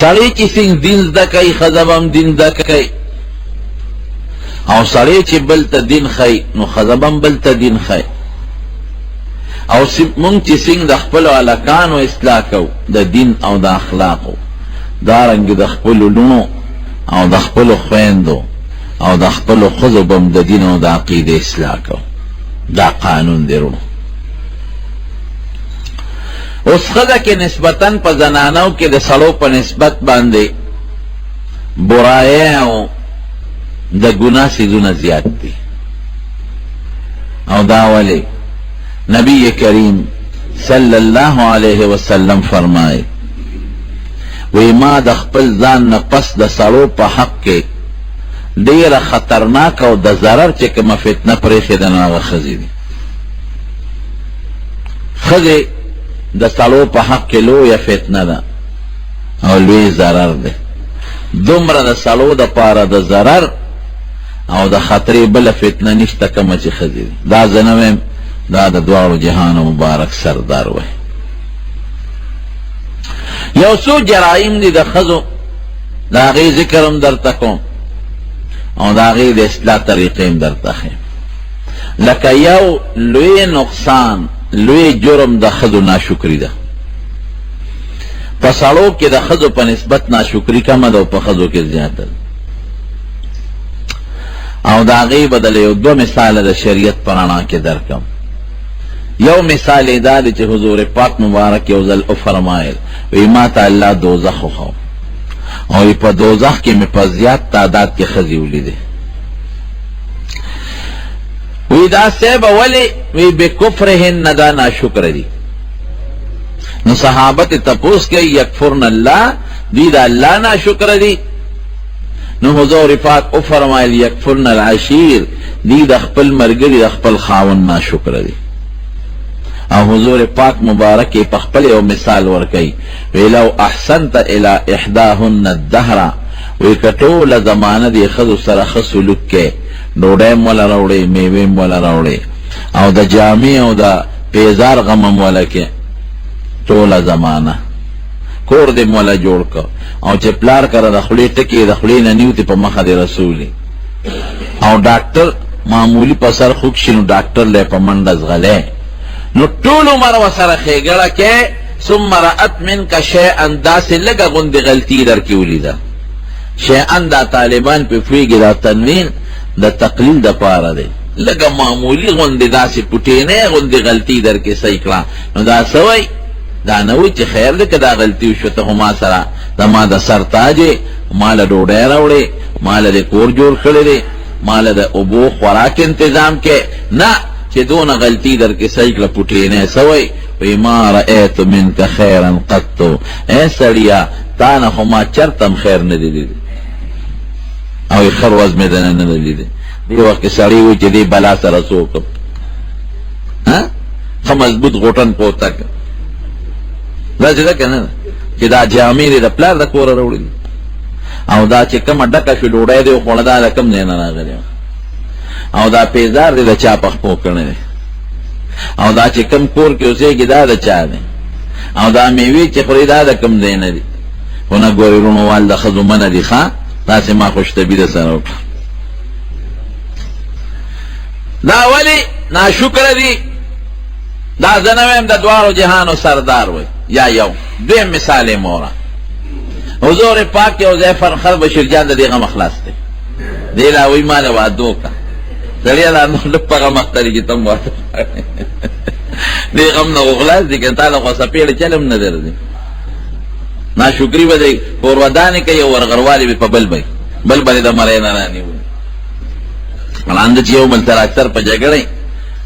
سړی چې څنګه دین زده کوي ښځه به هم دین زده کوي، او سړی چې بل ته دین ښیي نو ښځه به هم بل ته دین ښیي. او مونږ چې څنګه د خپلو هلکانو اصلاح کوو د دین او د اخلاقو، دارنګې د خپلو لوڼو او د خپلو خویندو او د خپلو ښځو به هم د دین او د عقیدې اصلاح کوو. دا قانون دی وروڼو. اوس ښځه کې نسبتاً په زنانو کې د سړو په نسبت باندې برایه او د ګناه څیزونه زیات دي. او دا ولې نبی کریم صلی الله علیه وسلم فرمائے وی ما د خپل ځان نه پس د سړو په حق کې ډیره خطرناک او د ضرر چې کومه فتنه پرېښې ده نو هغه ښځې دي. ښځې د سړو په حق کې لویه فتنه ده او لوی ضرر ده. دومره د سړو دپاره د ضرر او د خطرې بله فتنه نشته کومه چې ښځې دي. دا زه نه ویم، دا د دواړو جهانو مبارک سردار وی. یو څو جرایم دي د ښځو، د هغې ذکر هم درته کوم او د هغې د اصلاح طریقې هم درته ښیم. لکه یو لوی نقصان، لوی جرم د ښځو ناشکري ده. په سړو کې د ښځو په نسبت ناشکري کمه ده او په ښځو کې زیاته ده. او د هغې بدله یو دوه مثاله د شریعت په رڼا کې درکم. یو مثال یې دا دی چې حضور پاک مبارک یو ځل وفرمایل وی ما ته الله دوزخ وښو او په دوزخ کې مې په زیات تعداد کې ښځې ولیدې. وی دا صاحب ولې؟ وی بکفرهن دا ناشکره دي. نو صحابه ته تپوس کوي یکفرن الله، دوی دا الله ناشکره دي. نو حضور پاک وفرمایل یکفرن العشیر، دوی د خپل ملګري د خپل خاوند ناشکره دي. او حضور پاک مبارک په خپل یو مثال ورکوي وی لو احسنت الی احداهن الدهر، وی که ټوله زمانه دې ښځو سره ښه سلوک کې، ډوډۍ م وله راوړې، میوې م وله راوړې، او د جامې او د پیزار غم م وله کې، ټوله زمانه کور دې م وله جوړ که، او چې پلار کره د خولې ټکې د خولې نه نیوتې په مخه دې رسولې، او ډاکټر معمولی په سر خوږ شي نو ډاکټر لی په منډه ځغلی، نو ټول عمر ورسره ښېګړه کې، ثم رأت منک شیئا، داسې لږه غوندې غلطي در کې ولیده. شیئا دا طالبان پې پوهېږي دا تنوین د تقلیل دپاره دی، لږه معمولي غوندې داسې پوټینۍ غوندې غلطي در کې صحیح کړه. نو دا څه وایي؟ دا نه وایي چې خیر دی که دا غلطي وشوه، ته خو ما سره زما د سر تاج یې، ما له ډوډۍ راوړې، ما له دې کور جوړ کړی دی، ما له د اوبو خوراک انتظام کې، نه چې دونه غلطي در کې صحیح کړه پوټینۍ. څه وایي؟ وی ما رأیت منک خیرا قطو، ای سړیا تا نه خو ما چرته هم خیر نه دی لیدی، او یې ښه ورځ مې دنه نه ده لیدې. دې وخت کې سړی وایي چې دې بلا سره څه وکړم، ښه مضبوط غوټن پورته کړه. داسې ده که نه ده چې دا جامې دې د پلار د کوره راوړي، او دا چې کومه ډکه شو ډوډۍ دې وخوړه دا د کوم ځای نه راغلی، او دا پیزار دې د چا په خپو کړی دی، او دا چې کوم کور کې اوسېږي دا د چا دی، او دا میوې چې خوري دا د کوم ځای نه دي. خو نه ګورې وروڼو وال د ښځو منه دي، ښه داسې ما خوشطبي د سره وکړه. دا ولې ناشکره دي؟ دا زه نه ویم، د دواړو جهانو سردار وی. یا یو دویم مثال یې موره، حضور پاک یو ځای خر بشیر جان د دې غم خلاص دی، دی لا وی ما له واده وکړه. سړیا دا نو لږ په غم اخته دی چې ته هم واده دې غم نه خو خلاص دي که تا له خوا څپېړه چل هم نه درځي. ناشکري به دی کور ودانې کوي او ورغروالې به په بل به بل به د مرۍ نه رانیولي. ړانده چې یو بل سره اکثر په جګړه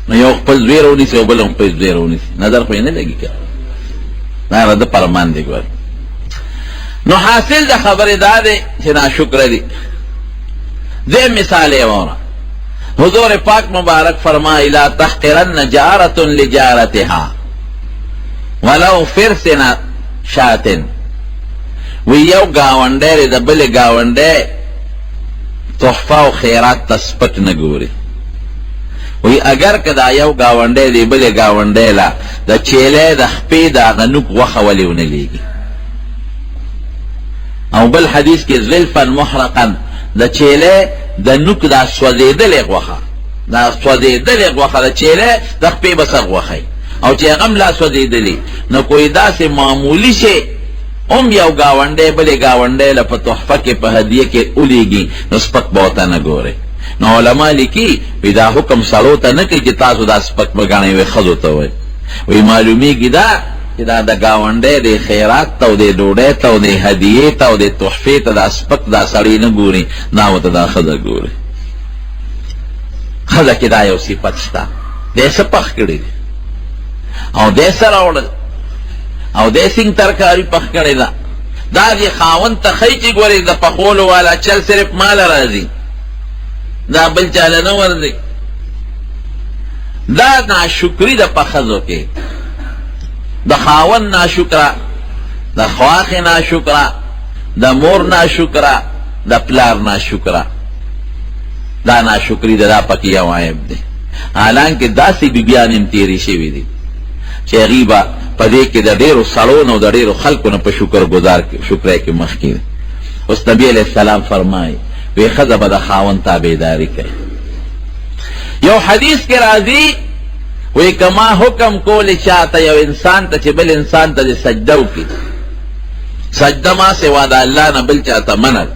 نو یو خپل زوی راونیسي او بل هم خپل زوی راونیسي، نظر خو یې نه لګي که دا رده پرمان دی ګور. نو حاصل د خبرې دا دی چې ناشکره دي. دې مثال یې واوره، حضور پاک مبارک فرمایي لا تحقرن جارة لجارتها ولو فرسن شاتن، وی یو گاونډی دی د بلې ګاونډی تحفه او خیرات ته سپک نه ګوري. وی اگر که دا یو گاونډی دی بلې ګاونډی له د چیلې د خپې د هغه نوک غوښه ولې ونه لیږي، او بل حدیث کې زلفا محرقا د چیله د نوک دا سوځېدلې غوښه، دا سوځېدلې غوښه د چیله د خپې بسر غوښه او چې هغه هم لا سوځېدلې، نو کوئی داسې معمولی شی ام یو گاونډی بلې گاونډی له په تحفه کې په هدیه کې اولیږي نو سپک به ورته نه ګورئ. نو علما لیکي وی دا حکم سړو ته نه کوي چې تاسو دا سپک بګڼئ وی ښځو ته وایي، وی معلومیږي دا چې دا د گاونډی د خیرات ته او د ډوډۍ ته او د هدیې ته او د تحفې ته دا سپک دا سړی نه ګوري، دا ورته دا ښځه ګوري. ښځه کې دا یو صفت شته، دی څه پخ کړي دي او دی څه راوړل او دی سنګ ترکاري پخ کړې ده، دا دې خاوند ته ښیي چې ګورې د پخولو والا چل صرف ماله راځي، دا بل چاله نه ورځي. دا ناشکري ده په ښځو کې، د خاوند ناشکره، د خواښې ناشکره، د مور ناشکره، د پلار ناشکره، دا ناشکري ده، دا پکې یو عیب دی. حالانکه داسې بیبیان هم تېرې شوي دي چې هغې به په دې کې د ډېرو سړو نه او د ډېرو خلکو نه په شکرۍ کې مخکې دی. اوس نبي علیه السلام فرمایي وی ښځه به د خاوند تابعداري کوي. یو حدیث کې راځي وی کما حکم کولی چاته یو انسان ته چې بل انسان ته د سجده وکړي، سجده ما سوا د الله نه بل چاته منل،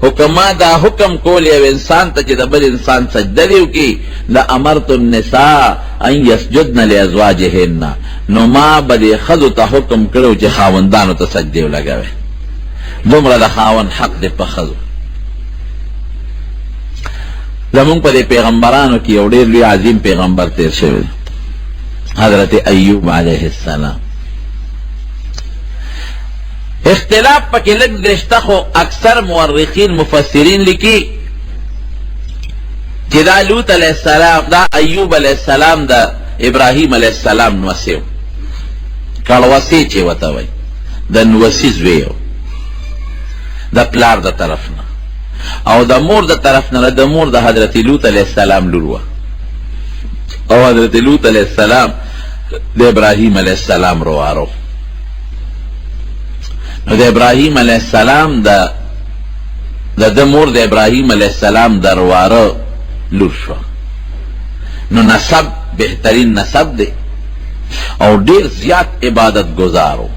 حکما دا حکم کول یو انسان ته چې د بل انسان سجده دی وکړي، لامرت النساء ان یسجدن لازواجهن، نو ما به دې ښځو ته حکم کړی چې خاوندانو ته سجدې ولګوي. دومره د خاوند حق دی په ښځو. زمونږ په دې پیغمبرانو کې یو ډېر لوی عظیم پیغمبر تیر شوی دی، حضرت ایوب علیه السلام. اختلاف پکې لږ درشته، خو اکثر مورخین مفسرین لیکي چې دا لوط علیه السلام، دا ایوب علیه السلام د ابراهیم علیه السلام نوسی و، کړوسی چې ورته وایي، د نوسی زوی و د پلار د طرف نه، او د مور د طرف نه د مور د حضرت لوط علیه السلام لور وه، او حضرت لوط علیه السلام د ابراهیم علیه السلام روارو. نو د ابراهیم علیه السلام د مور د ابراهیم علیه السلام د رواره لور شوه. نو نسب بهترین نسب دی او ډیر زیات عبادت گزارو،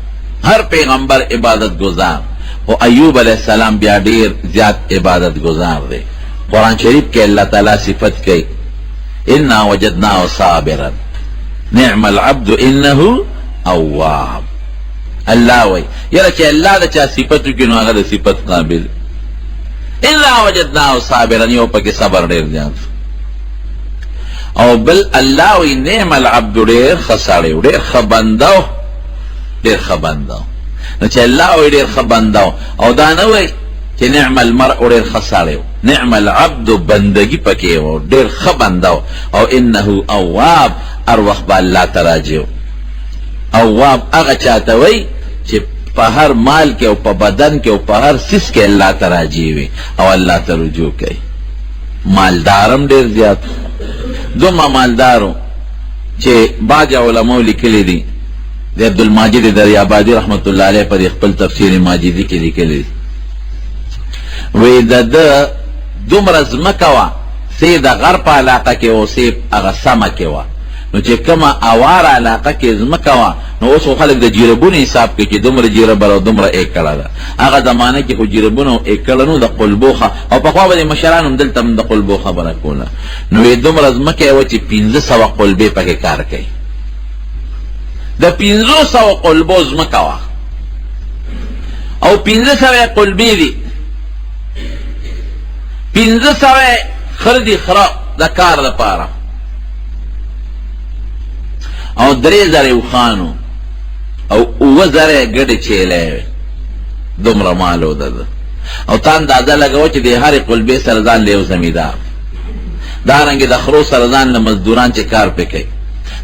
هر پیغمبر عبادت گزار، او ایوب علیہ السلام بیا ډیر زیات عبادت گزار دی. قرآن شریف کې اللہ تعالی صفت کوي انا وجدناه صابرا نعم العبد انه اواب. الله وی یره چې الله د چا صفتو کې نو هغه د صفت قابل. انا وجدناه صابرا، یو پکې صبر ډیر زیات. او بل الله وی نعم العبد، ډیر خساړی، ډیر خبندو، ډیر خبندو. نو چې الله وی ډیر خبندو، او دا نه وی چې نعم المرء ډیر خساړی، نعم العبد بندگی پکې و، ډیر خبندو. او انه اواب، هر وخت به الله ته راجع. اواب هغه چاته وی چې په هر مال کې او په بدن کې او په هر سیس کې الله ته راجع وي او الله ته رجوع کوي. مالدارم ډیر زیات، دومره مالدارو چې بعض علماء لیکلي دي، د عبدالماجد دریابادي رحمت الله علیه په خپل تفسیر ماجدي کې لیکلي دي، وی د دومره ځمکه وه سی د غر په علاقه کې و، سی هغه سمه کې وه. نو چې کومه اواره علاقه کې ځمکه وه، نو اوس خو خلک د جیربونو حساب کوي چې دومره جیربه او دومره ایکړه ده. هغه زمانه کې خو جیربونه او ایکړه نو د قلبوخه، او پخوا به د مشران هم دلته هم د قلبو خبره کوله. نو یې دومره ځمکه یې وه چې 1500 قلبې پکې کار کوي. د 1500 قلبو ځمکه وه او 1500 قلبې دي، 1500 خر دي خره د کار لپاره، او 3000 اوښانو او 2000 ګډې چیلې، دومره مالو ده. او تا اندازه لګوه چې د هرې قلبې سره ځان له یو زمیندار، دارنګې د خرو سره ځان له مزدوران چې کار پې کوي،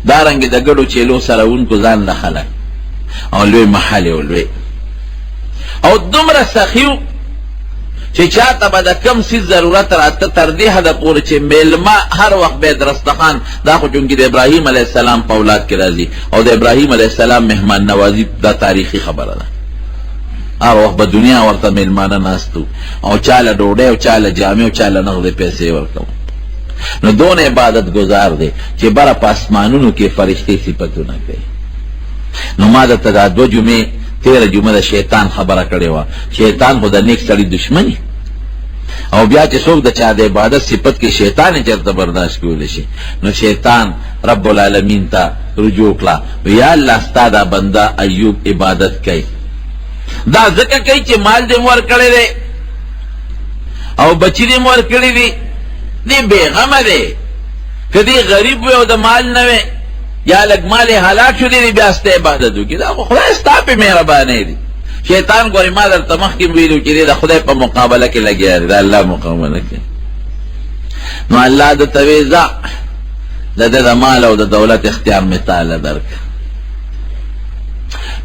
دارنګې د ګډو چیلو سره اونکو ځان له خلک، او لوی محل یې لوی، او دومره سخي چې چاته به د کم څیز ضرورت راته تر دې حده پورې چې میلمه هر وخت به دسترخوان، دا خو چونکې د ابراهیم علیه السلام په اولاد کې راځي، او د ابراهیم علیه السلام مهمان نوازي دا تاریخي خبره ده. هر وخت به دنیا ورته میلمانه ناستو او چاله ډوډۍ او چاله جامې او چاله نغدې پیسې ورکوم. نو دون عبادت گزار دی چې بره په اسمانونو کې فرشتې صفتونه کوي. نو ما درته دا 2 جمعې تیره جمعه د شیطان خبره کړې وه. شیطان خو د نیک سړي دشمني، او بیا چې څوک د چا د عبادت صفت کې شیطان یې چېرته برداشت کولی شي. نو شیطان رب العالمین ته رجوع کړه، یا الله ستا دا بنده ایوب عبادت کوي، دا ځکه کوي چې مال دې ورکړی دی او بچي دې ورکړي دي، دی بېغمه دی. که دی غریب وي او د مال نه وي یا لږ مال یې هلاک شو دی بیا ستا عبادت وکړي، دا خو خدای ستا پې مهربانۍ دی. شیطان ګورې ما درته مخکې ویلو چې دی د خدای په مقابله کې لګیا دی، د الله مقابله کې. نو الله درته وایي ځه د ده د مال او د دولت اختیار مې تاله درکړه.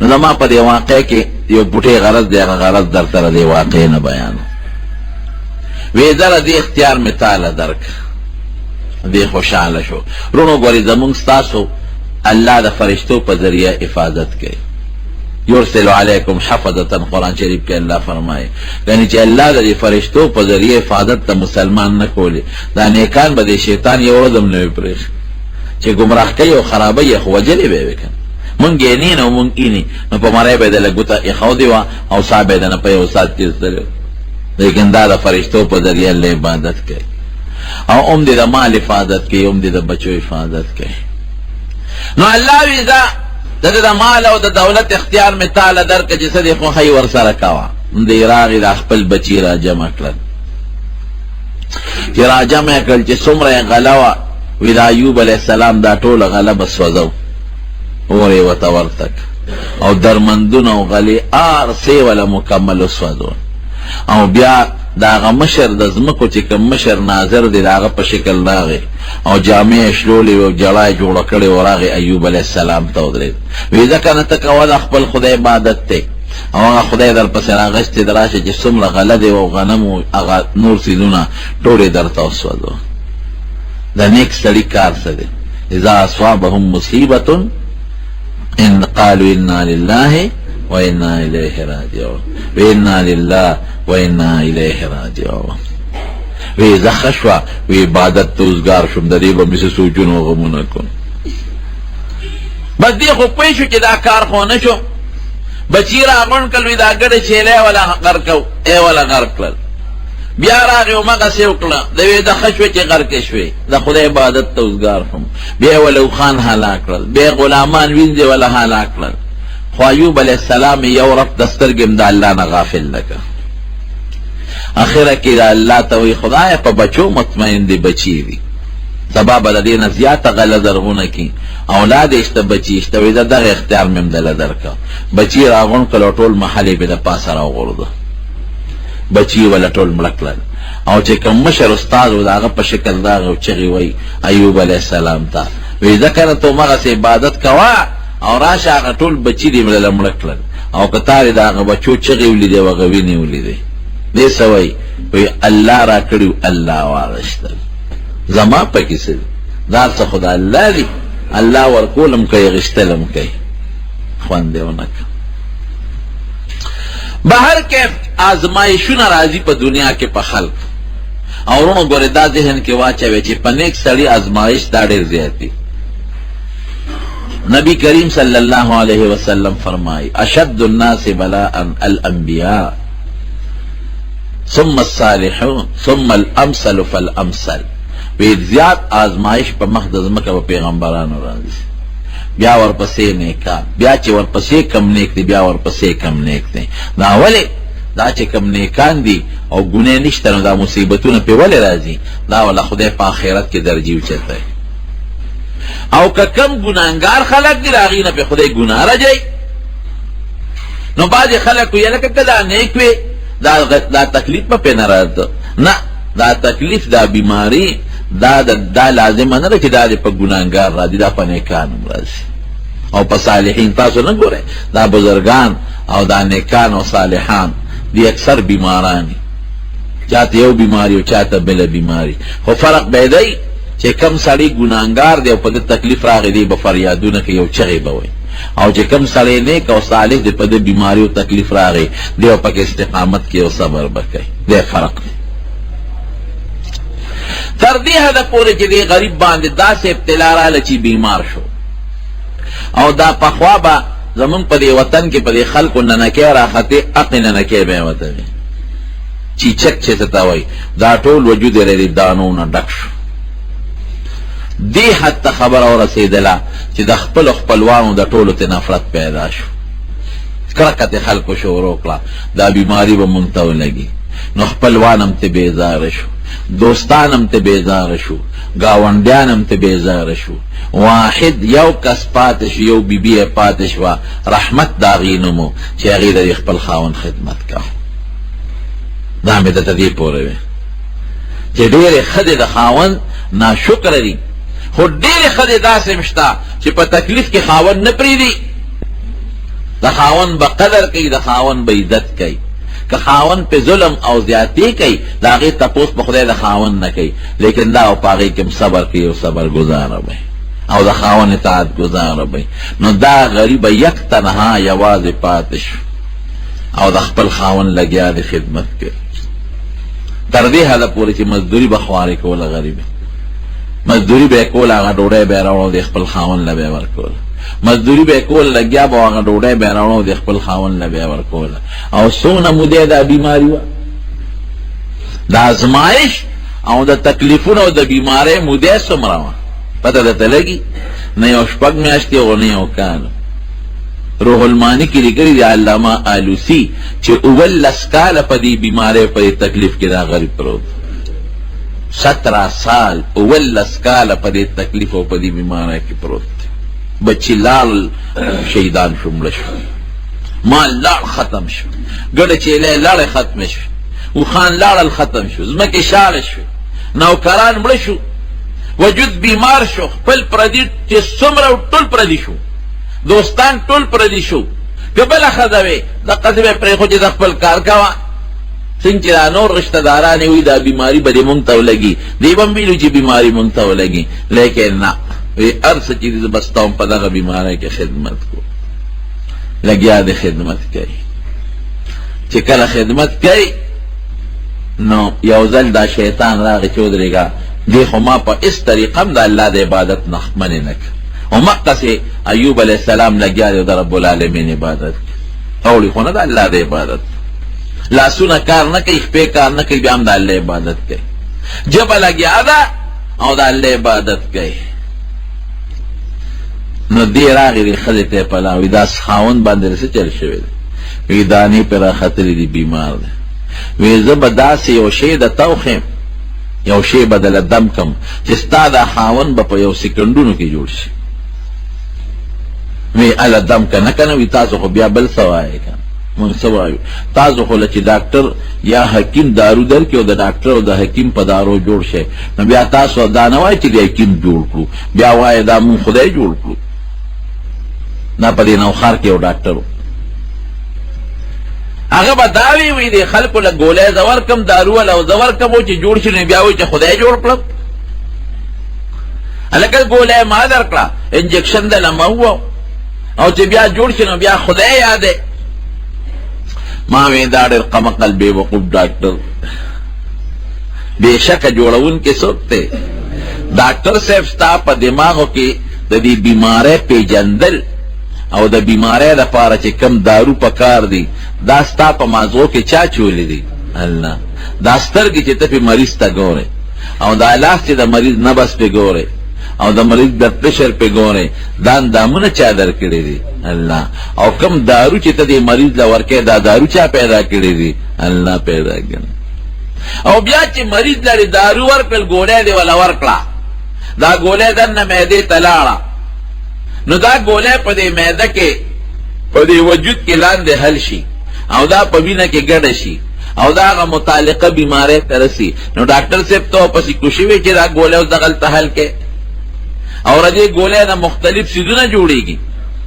نو زما په دې واقع کې یو بوټی غرض دی، هغه غرض درته د دې واقع نه بیانو. وی در دې اختیار مې تاله درکړه، دې خوشحاله شو. رونو ګورې زمونږ ستاسو الله د فرشتو په ذریعه حفاظت کوي. یرسل علیکم حفظة، قرآن شریف کې الله فرمایي یعنی چې الله د فرشتو په ذریعه حفاظت ته مسلمان نه کولی، دا نیکان به د شیطان یو ورځ هم نه وي پرېښي چې ګمراه کوي او خرابوي، خو وجلې به یې وکړي. مونږ یې نین او مونږ اینی، نو په مرۍ به یې د لږ ګوته ایښودې وه او سا به یې د نه په یو ساعت کې ایستلې، لیکن دا د فرشتو په ذریعه الله عبادت کوي. او هم دې د مال حفاظت کوي، هم دې د بچو حفاظت کوي. نو الله وی دا د مال او د دولت اختیار مې تاله درکړه چې څه دې خوښوي ورسره کوه. دی راغی دا خپل بچي را جمع کړل، چې را جمع کړل چې څومره یې غله وه، وی د ایوب علیه السلام دا ټوله غله به سوځو، اور یې ورته ورته او درمندونه او غلې هر څه یې وله مکمل وسوځول. او بیا د هغه مشر د ځمکو چې کوم مشر ناظر دی د هغه په شکل راغی او جامې یې شلولې او جړه یې جوړه کړې و، راغی ایوب علیه السلام ته ودرېد. وی ځکه نه ته کوه د خپل خدای عبادت دی او هغه خدای در پسې راغشتې د راشه چې څومره غله دی او غنم او هغه نور څیزونه ټول یې درته وسوځو. د نیک سړي کار څه دی؟ اذا اصابهم مصیبة ان قالوا انا لله وإنا إليه راجعون، وإنا لله وإنا إليه راجعون. وی زخشوا وی عبادت توزگار شم د دې به مې سوچونو غمونه کوم. بس دې خو پوه شو چې دا کار خو نه شو. بچی راغونډ کړل، وی دا ګډه چیلې ولا غرقو ای ولا غرق کړل. بیا راغی او مغسې وکړه، د وی د خشوې چې غرقې شوې، د خدای عبادت توزگار شم. بیا ولو خان هلاک کړل، بیا غلامان وینځې ولا هلاک کړل. خو ایوب علیه السلام یو رب د سترګې د الله نه غافل لکه. اخره کې د الله ته وی خدای په بچو مطمئن دی، بچی دی، سبا به د دې نه زیاته غله درغونه کي، اولاد یې شته بچي شته، وی دغه اختیار مې هم دله درکړه. بچي راغونډ کړل او ټول محل یې د پاسه راوغورځه، بچي وله ټول مړه کړل. او چې کوم مشر استاد و د هغه په شکل راغی او چغې وی ایوب علیه السلام ته، وی ځکه نه تو مغسې عبادت کوه او راشه هغه ټول بچي دې مړه کړل، او که تارې د هغه بچو چغې ولیدې او هغه وینې ولیدې. دې څه وایي؟ وی الله را کړي الله واغشتل، زما پکې څه دي؟ دا څه خو د الله دي، الله ورکولم کوي غشتلم کوي، خوند یې ونه کړ. بهر کیف آزمایشونه راځي په دنیا کې په خلق، او ورونو ګورې دا ذهن کې واچوي چې په نیک سړي آزمایش دا ډېر زیات دي. نبی کریم صلی اللہ علیہ وسلم فرمائی اشد الناس بلاء الانبیاء ثم الصالحون ثم الامثل فالامثل. وید زیاد آزمائش پا مخدز مکہ و پیغمبرانو راضی، بیا ورپسې نیکان، بیا چې ورپسې کم نیک دی بیا ورپسې کم نیک دی. دا ولی دا چې کم نیکان دی او گناه نشته نو دا مصیبتونه پی ولی راضی، دا ولا خدای پا آخرت کې درجی اوچت ہے. او که کم گناهگار خلق دی راغی نه په خدای گناه راځي. نو باز خلق یې لکه کدا نیک وي دا تکلیف په نه راځي، نه دا تکلیف دا بیماری دا لازم نه ده چې دا په گناهگار راځي، دا په نیکان راځي. او په صالحین تاسو نه ګورئ، دا بزرگان او دا نیکان او صالحان دی اکثر بیمارانی، چاته یو بیماری او چاته بل بیماری. خو فرق بیدی چې کم سړی ګناهګار دی او په دې تکلیف راغی دی به فریادونه کوي او چغې به وایي، او چې کم سړی نیک او صالح دی په دې بیماری او تکلیف راغی دی په کې استقامت کې او صبر وکړي دی فرق دی تر دې حد پورې چې دی غریب باندې داسې ابتلا رااله چې بیمار شو او دا پخوا به زمون په دې وطن کې په دې خلکو ننکې راخته عقل ننکې به وته چیچک چې ته وای دا ټول وجود لري دانونه ډک شو دی حتی خبر اور رسیدلا چې د خپل خپلوانو د ټولو ته نفرت پیدا شو کرکت خلکو شروع کړه دا بیماری به مونته لګي نو خپلوانم ته بیزار شو دوستانم ته بیزار شو گاونډیانم ته بیزار شو واحد یو کس پاتې شو یو بیبي پاتې شو رحمت داغینمو چې هغه د خپل خاوند خدمت کاوه دا مې د تدې پورې وي چې ډېر خدای د خاوند ناشکر دي خو ډېر خدای داسې مشتا چې په تکلیف کې خاوند نه پریدي د خاوند به قدر کوي د خاوند به عزت کوي که خاوند په ظلم او زیاتی کوي دا هغې تپوس په خدای د خاوند نه کوي لیکن دا او په هغې کې صبر کوي او صبر گزاره وي او د خاوند اطاعت گزاره وي نو دا غریب یک تنها یوازې پاتې شو او د خپل خاوند لګیا د خدمت کوي تر دې حاله پورې چې مزدوري به خوارې کوله غریبه مزدوری به کول هغه ډوډۍ به راوړو د خپل خاوند له به ورکول مزدوری به کول لګیا به هغه ډوډۍ به راوړو د خپل خاوند له به ورکول او څونه موده دا بیماری و دا ازمایش او د تکلیفونو او د بیماری موده څومره وه پته درته لګي نه یو شپږ میاشتې او نه یو کال روح المانی کې لیکلي دی علامه آلوسی چې 19 کاله په دې بیماری په تکلیف کې دا غریب پروت 17 سال 19 کاله په دې تکلیف او په دې بیماری کې پروت بچی لال شهیدان شو مړ شو مال لال ختم شو ګډه چیلې لال ختم شو او خان لال ختم شو زمکه شاله شو نوکران مړ شو وجود بیمار شو خپل پردي چې څومره ټول پردي شو دوستان ټول پردي شو قبل خدوي د قصبه پرې خو چې خپل کار کاوه څنګه نور رشتہ داران وي دا بیماری به مونږ ته ولګي دی بم ویلو چې بیماری مونږ ته ولګي لیکن نه وی ارس چې بستاوم په دغه بیماری کې خدمت کو لګیا د خدمت کوي چې کله خدمت کوي نو یو ځل دا شیطان راغی چې ودرېږه دی خو ما په اس طریقه د الله د عبادت نه منې نه او مقصې ایوب علیه السلام لګیا دی د رب العالمین عبادت اوړي خو نه د الله د عبادت لاسونه کار نه کوي خپې کار نه کوي بیا هم د الله عبادت کوي جبه لګیا ده او د الله عبادت کوي نو دی راغی دی ښځې ته پلا وي دا خاوند باندې څه چل شوی دی وی دانې پرې راختلی دی بیمار دی وی زه به داسې یو شی د توخیم یو شی به دله دم کم چې ستا دا خاوند به په یو سکندونو کې جوړ شي وی اله دم که نه که نه وي تاسو خو بیا بل څه وایې که مونږ څه وایو تاسو خو له چې ډاکټر یا حکیم دارو درکړي او د ډاکټر او د حکیم په دارو جوړ شي نو بیا تاسو دا نه وایئ چې د حکیم جوړ کړو بیا وایې دا مونږ خدای جوړ کړو دا په دې نوښار کې یو ډاکټر و هغه به دا وي د خلکو له ګولۍ زه ورکم دارو والا او زه ورکم او چې جوړ شي نو بیا وایي چې خدای جوړ کړم هلکه ګولۍ ما درکړه انجکشن دله ما ووه او چې بیا جوړ شي نو بیا خدای یادې ما وی دا ډېر قمقل بې وقوف ډاکټر بېشکه جوړونکی څوک دی ډاکټر صاحب ستا په دماغو کې د دې بیمارۍ پیژندل او د بیمارۍ لپاره چې کم دارو پکار دی دا ستا په مازغو کې چا چولی دی الله دا سترګې چې ته پې مریض ته ګورې او دا لاس چې د مریض نبض پې ګورې او د مریض بلډ پریشر پې ګورې دا اندامونه چا در کړي دي الله او کم دارو چې ته دې مریض له ورکې دا دارو چا پیدا کړي دي الله پیدا کړي او بیا چې مریض لري دارو ورکړل ګولۍ دې ولا ورکړه دا ګولۍ دننه معدې ته لاړه نو دا ګولۍ په دې معده کې په دې وجود کې لاندې حل شي او دا په وینه کې ګډه شي او دا هغه متعلقه بیماری ته رسي نو ډاکټر صاحب ته پسې کوشي وي چې دا ګولۍ اوس دغلته حل کې او د دې ګولۍ نه مختلف څیزونه جوړېږي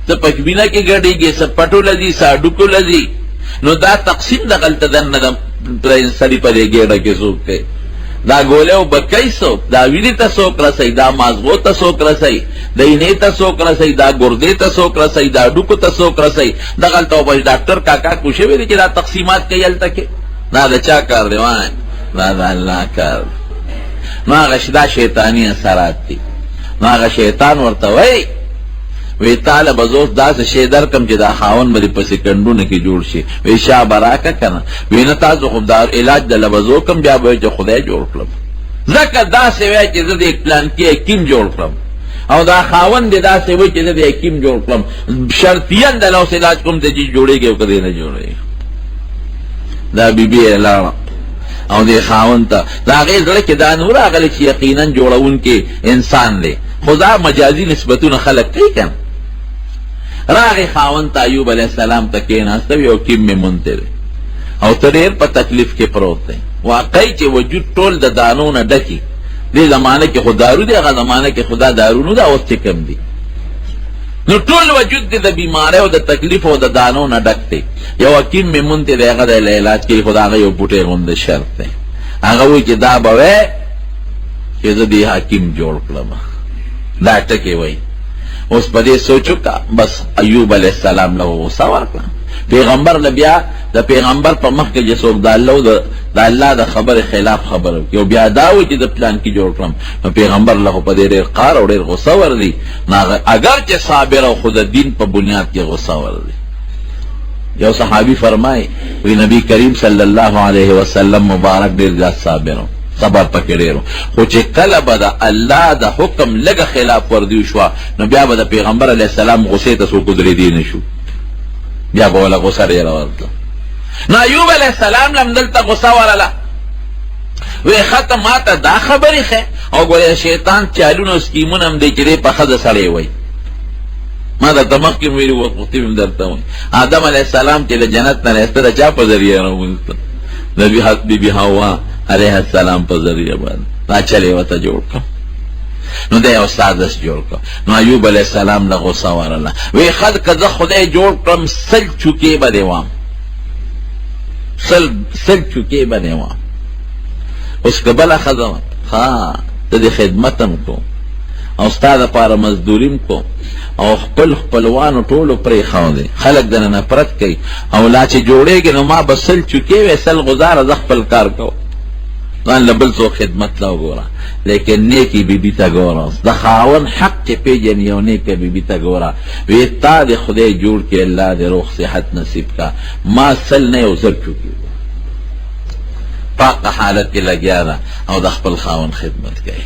څه په وینه کې ګډېږي څه پټو لځي څه هډوکو لځي نو دا تقسیم دغلته دننه د سړي په دې ګېډه کې څوک کوي دا گولیو بکی سوک، دا ویلی تا سوک رسی، دا مازغو تا سوک رسی، دا اینی تا سوک رسی، دا گردے تا سوک رسی، دا ڈوکو تا سوک رسی. دا غلطاو باش ڈاکٹر کاکا کوشے ویلی چی دا تقسیمات کئی حل تکے، دا چا کار دیوان، دا اللہ کار. نو آغا دا شیطانی اثرات تی. نو آغا شیطان ورطا وی تالا بزوس دا سے شیدر کم چی دا خاون بری پسی کنڈو نکی جوڑ شی وی شاہ براکا کنا وی نتازو خود دار علاج دا لبزو کم بیا بوئی چی خدای جوڑ کلم زکر دا سے وی چی زد ایک پلان کی حکیم جوڑ کلم او دا خاون دی دا سے وی چی زد حکیم جوڑ کلم شرطیان دا لوس علاج کم تے جی جوڑے گے کدی نہ جوڑے دا بی بی اعلان او دی خاون تا دا غیر دلک دا نورا اغلی چی یقینا جوڑا ان کے انسان دے خدا مجازی نسبتون خلق کئی کن راغی خاون تا ایوب علیہ السلام تا کیناستوی او کم میں منتے رہے او تریر پا تکلیف کے پروتے واقعی چے وجود ٹول دا دانون ڈکی دی زمانہ کے خود دارو دی اگا زمانہ کے خدا دارونو دا اوست کم دی نو ٹول وجود دی دا بیمارے و دا تکلیف و دا دانون ڈکتے یو کم میں منتے رہے اگا دا علاج کے خدا آگا یو بوٹے غند شرط ہے آگا وی چے دا بوے چے دا دی حاکم جوڑ کلما دا ٹکے وی اس پدے سوچو کا بس ایوب علیہ السلام لہو غصہ ورکا پیغمبر لبیا دا پیغمبر پا مخ کے جسوک دا اللہ دا خبر خلاف خبر کیو بیا داوی چی دا پلان کی جوڑ کرم پیغمبر لہو پدے ریر قار اور ریر غصہ وردی اگر چی صابر و خود دین پا بنیاد کی غصہ وردی یو صحابی فرمائے وی نبی کریم صلی اللہ علیہ وسلم مبارک دیر جات صابروں صبر پکڑے رو خوچے کل بدا اللہ دا حکم لگا خلاف وردیو شوا نو بیا بدا پیغمبر علیہ السلام غصے تا سو کدری دینشو بیا بولا غصہ ریر ورد نو ایوب علیہ السلام لم دلتا غصہ ورلا وی ختم آتا دا خبری خے او گولی شیطان چالون و سکیمون ہم دے چرے پا خد سڑے وی ما دا دماغ کی میری وقتی میں درتا ہوئی آدم علیہ السلام چلے جنت نہ رہستا دا چا پا ذریعہ رو نبی حق بی بی ہوا علیہ السلام پر ذریعہ بعد نا چلے وطا جوڑ کم نو دے استادس جوڑ کم نو ایوب علیہ السلام نا غصہ وارلا وی خد کذا خدای جوڑ کم سل چکے با دیوام سل چکے با دیوام اس کبلا خدم خواہ تدی خدمتم کو استاد پارا مزدوریم کو او خپل خپلوانو ټولو پرې خاو دي خلق دنه نفرت کوي او لا چې جوړېږي نو ما بسل چکے وې سل غزار ز خپل کار کو نن لبل سو خدمت لا وګوره لیکن نیکی بی بی تا ګوره د خاون حق چې پیجن یو نیکی بی بی تا ګوره وی تا د خدای جوړ کې الله دې روح صحت نصیب کا ما سل نه او زر چکی پاک حالت کې لګیا دا او د خپل خاون خدمت کوي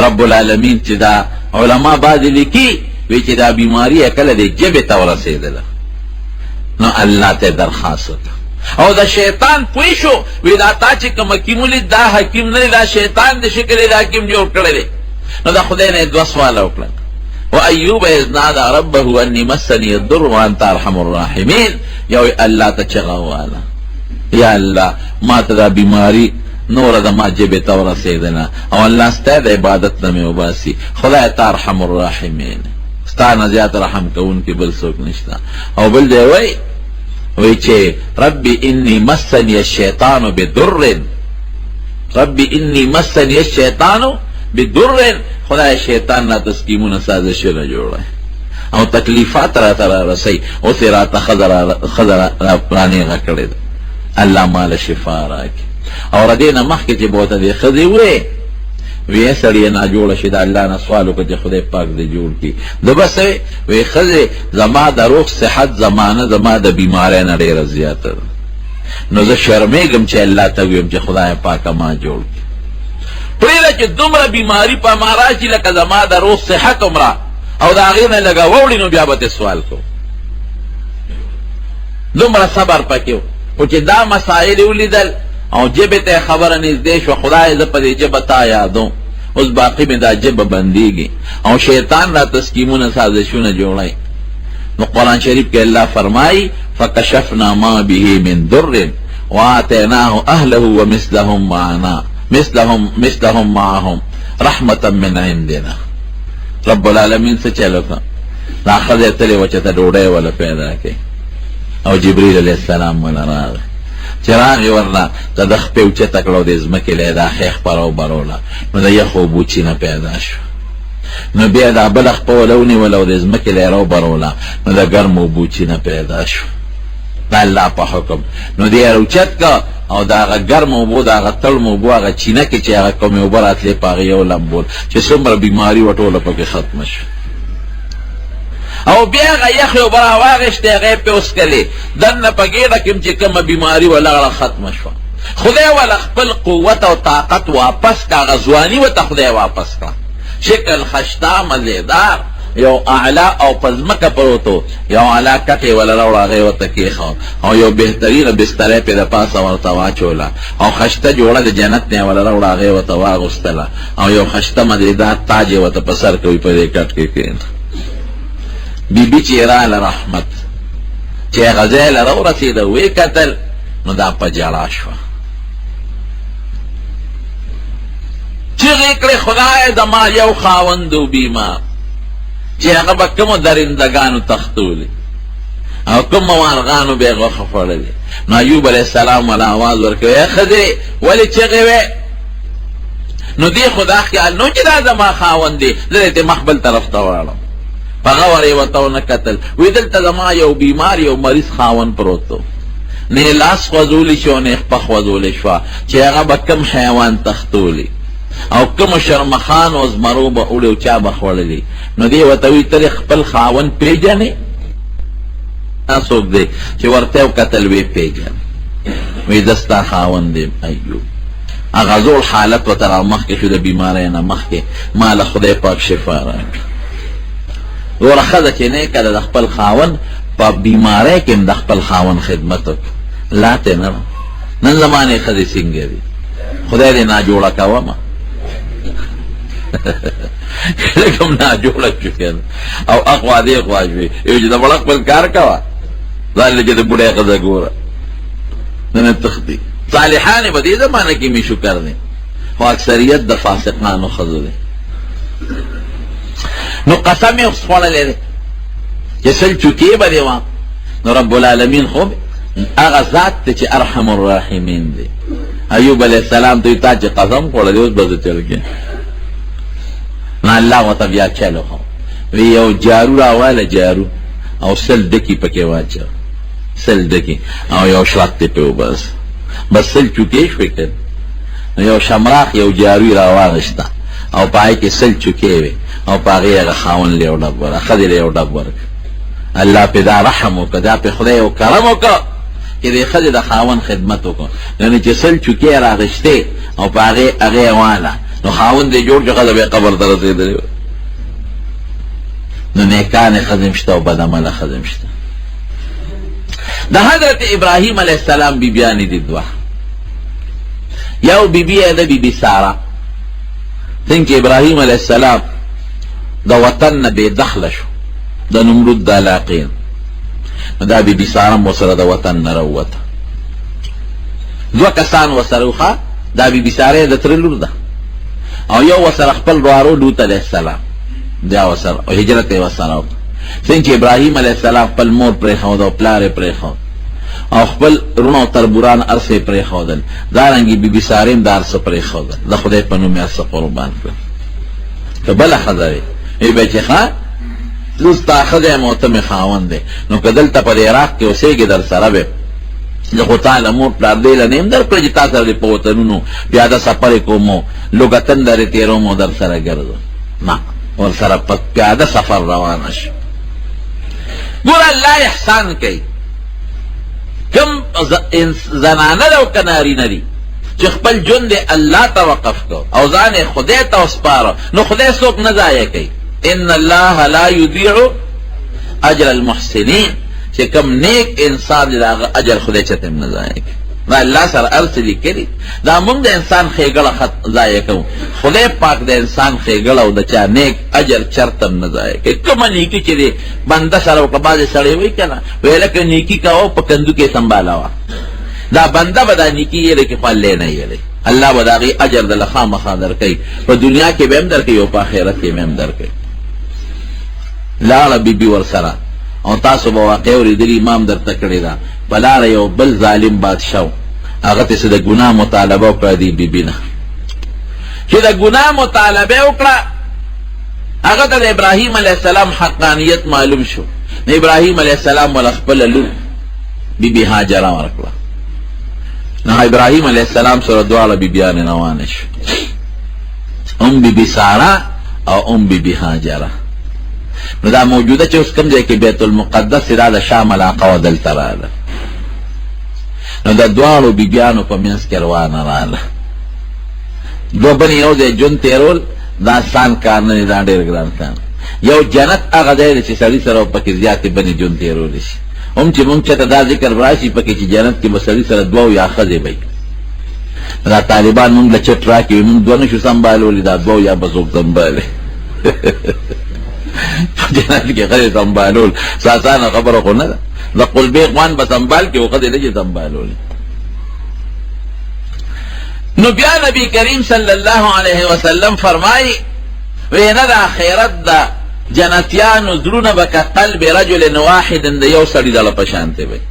رب العالمین چې دا علماء بعد لکی وی چې دا بیماری اکل دے جب تورا سیدلا نو اللہ تے درخواست او دا شیطان پویشو وی دا تا چی کم حکیمو لی دا حکیم نلی دا شیطان دے شکلی دا حکیم جوڑ کردے نو دا خدای نے دو سوالا اکلن و ایوب اذ نادا ربه انی مسنی الضر وانت ارحم الراحمین یو اللہ تا چغاوالا یا اللہ ما تا دا بیماری نور دا ما جب تورا سیدنا او اللہ ستا دا عبادت نمی عباسی خدا تا ارحم الراحمین ستا نزیات رحم کون کی بل سوک نشتا او بل دے وی چھے ربی انی مسنی الشیطان بدر ربی انی مسنی الشیطان بدر خدا شیطان نا تسکیمون سازش نہ جوڑا ہے او تکلیفات را ترا رسی او سی راتا خضر رانے گا کردے اللہ مال شفا راکی اور دینا مخ کے بہت دے خضی ہوئے وی سڑی نا جوڑا شد اللہ نا سوالو کہ خدای پاک دے جوڑ کی دو بس وی خضی زما دا روح صحت زمانہ زما دا بیمارے نا دیر زیادر نو زا شرمے گم چے اللہ تاویم چے خدای پاک ما جوڑ کی پریدہ چے دمرا بیماری پا مارا چی لکا زما دا روح صحت امرا او دا غیر لگا ووڑی نو بیابت سوال کو دمرا صبر پا کیو وچے دا مسائل اولی دل او جب تے خبر نزدیش و خدای ز پدی جب تا یادوں اس باقی میں دا جب بندی گی او شیطان را تسکیمون سازشون جوڑائی نو قرآن شریف کے اللہ فرمائی فکشفنا ما به من در وآتیناه اہلہ ومثلهم معنا مثلهم معهم رحمتا من عندنا رب العالمین سے چلو کا لاخذ تلے وچتا ڈوڑے والا پیدا کے او جبریل علیہ السلام والا راغ چې راغې ورله د ده خپې اوچته کړه او د ځمکې له یې دا خیخ پرو بروله نو د یخو اوبو چینه پیدا شوه. نو بیا دا بله خپه وله ونیوله او د ځمکې له یې راوبروله نو د ګرمو اوبو چینه پیدا شوه د الله په حکم. نو دی یې راوچت که او د هغه ګرم اوبو د هغه تړمو اوبو هغه چینه کې چې هغه کومې اوبه راتلې په هغې یو لمبول چې څومره بیماري وه ټوله پکې ختمه شوه. او بیا هغه یخې اوبه راواغېشتې هغه یې پې وڅکلې دننه په ګېډه کې چې کومه بیماري وه لغړه ختمه شوه. خدای والا خپل قوت او طاقت واپس که هغه ځواني ورته خدای واپس کړه. شکل خشتا مزیدار یو اعلی او په ځمکه پروتو یو اعلی کټې وله راوړه هغې ورته کېښود او یو بهترینه بستری پې د پاسه ورته واچوله او خشته جوړه د جنت نه یې وله راوړه هغې ورته واغوستله او یو خشته مزیدار تاج یې ورته په سر کوي په دې کټ کې کېنه. بیبي چې راله رحمت چې هغه ځای له راورسېده ویې کتل نو دا په ژړا شوه. چغې کړې خدای زما یو خاوند و بیمار چې هغه به کومو درندګانو تختولې او کومو مارغانو به یې غوښه خوړلې. نو ایوب علیه السلام والا آواز ورکوي ای ښځې ولې چغې وې؟ نو دې خو دا خیال نو چې دا زما خاوند دی زه دې مخ بل طرف ته ولاړم. په غور یې ورته ونه کتل وی دلته زما یو بیمار یو مریض خاوند پروت و نه یې لاس خوځولی شو نه یې خپه خوځولی شوه چې هغه به کوم حیوان تختولی او کوم شرمخان او زمرو به وړي او چا به خوړلي. نو دې ورته وایي ته خپل خاوند پېژنې؟ دا څوک دی چې ورته وکتل ویې پېژنې وایي زه ستا خاوند یم ایوب. هغه زوړ حالت ورته رامخکې شو د بیمارۍ نه مخکې ما له خدای پاک شفا راکړه. وره ښځه چې نه کله د خپل خاوند په بیمارۍ کې هم د خپل خاوند خدمت وکړي لا ته نه. نن زمانې ښځې څنګه دي خدای دې ناجوړه کومه لږ هم ناجوړه شو او اخوا دې خوا شوې یو چې د بړه خپل کار کوه ځان لږ د بوډۍ ښځه ګوره نه تختی. صالحانې په دې زمانه کې مې شکر دی خو اکثریت د فاسقانو ښځو دی. نو قسم یې خوړلی دی چې سل چوکې به دې وه نو رب العالمین خو هغه ذات دی چې ارحم الراحمین دی. ایوب علیه السلام ته تا چې قسم خوړلی اوس به زه چل کې نو الله ورته بیا چل وښو وی یو جارو راواله جارو او سل ډکي پکې واچوه سل ډکي او یو شلق دې پې وبس بس سل چوکې شوې که نو یو شمراخ یو جارو یې راواغېسته او په هغې کې سل چوکې وې او په هغې هغه خاوند له یو ډب ورکړه ښځې له یو ډب ورکړه. الله پې دا رحم وکړه دا پې خدای یو کرم وکړه چې دې ښځې د خاوند خدمت وکړه. یعنې چې سل چوکې یې راغېستې او په هغې یې واله نو خاوند یې جوړ چې ښځه به یې قبر ته رسېدلې وه. نو نیکانې ښځې هم شته او بدعمله ښځې هم شته. د حضرت ابراهیم علیه السلام بیبیانې دي دوه. یو بیبي یې ده بیبي ساره څنګه ابراهیم علیه السلام د وطن نه بې دخله شو د نمرود د علاقې نو دا بیبي ساره هم ورسره د وطن نه راووته. دوه کسان ورسره وښه دا بیبي ساره د تره لور ده او یو ورسره خپل وراره لوط علیه السلام دا ورسره او هجرت یې ورسره وکړه. څنګه عبراهیم علیه السلام خپل مور پرېښود او پلار یې پرېښود او خپل رونه او تربوران هر څه یې پرېښودل دارنګې بیبي سارې هم دا هر څه پرېښودل د خدای په نوم یې هر څه قربان کړل. که بله ښځه وې وی به چې ښه زه ستا ښځه یم او ته مې خاوند دی نو که دلته په دې عراق کې اوسېږې در سره به زه خو تا له مور پلار دی له نه یم در کړی چې تا سره دې په وطنونو پیاده سفر یې کوم او لږتن درې تېروم او در سره ګرځم نه ورسره په پیاده سفر روانه شي. ګوره الله احسان کوي کم زنانه ده او که نارینه دي چې خپل ژوند یې الله ته وقف کو او ځان یې خدای ته وسپاره نو خدای څوک نه ضایع کوي. ان الله لا یضیع اجر المحسنین چې کم نیک انسان دی د هغه اجر خدای چاته هم نه ضایع کوي. دا الله سره هر څه لیکلي دا موږ د انسان ښېګړه ضایع کوو خدای پاک د انسان ښېګړه او د چا نیک اجر چرته هم نه ضایع کوي. کومه نیکي چې دی بنده سره وکړه بعضې سړی وایي که نه وایي لکه نیکي کوه په کندو کې سنبالوه دا بنده به دا نیکي یېلی کې خو الله نه یېلی الله به د هغې اجر دله خامخا درکوي په دنیا کې به هم درکوي او په آخرت کې به هم درکوي. لاړه بیبي ورسره او تاسو به واقع اورېدلي امام درته کړې ده په لاره یو بل ظالم بادشاه هغه ته د ګناه مطالبه وکړه دی بیبي نه. چې د ګناه مطالبه وکړه هغه ته د ابراهیم علیه السلام حقانیت معلوم شو. نو ابراهیم علیه السلام ول خپل لور بیبي هاجره ورکړه. نو ابراهیم علیه السلام سره دواړه بیبیان روانه شو، بیبي ساره او بیبي هاجره. نو دا موجوده چې اوس کوم ځای کې بیت المقدس دا د شام علاقه و دلته راغله. نو د دواړو بیبیانو په منځ کې روانه راغله. دوه بنې یو ځای ژوند تېرول دا آسان کار نه دی، دا ډېر ګران کار. یو جنت هغه ځای دی چې سړي سره پکې زیاتې بنې ژوند تېرولی شي. هم چې مونږ چېته دا ذکر راشي پکې چې جنت کې به سړي سره دوه یا ښځې به دا طالبان مونږ له چټ راکوي، مونږ دوه نشو سنبالولی، دا دوه یا به څوک سنبالي. جنت کې ښځې سنبالول څه اسانه خبره خو نه ده. د قلبې خوان به سنبال کړي خو ښځې نه شي سنبالولی. نو بیا نبی کریم صلی الله علیه وسلم فرمایي وینا د آخرت د جنتیانو زړونه به که قلب رجل واحد د یو سړي دله په شانتې وي،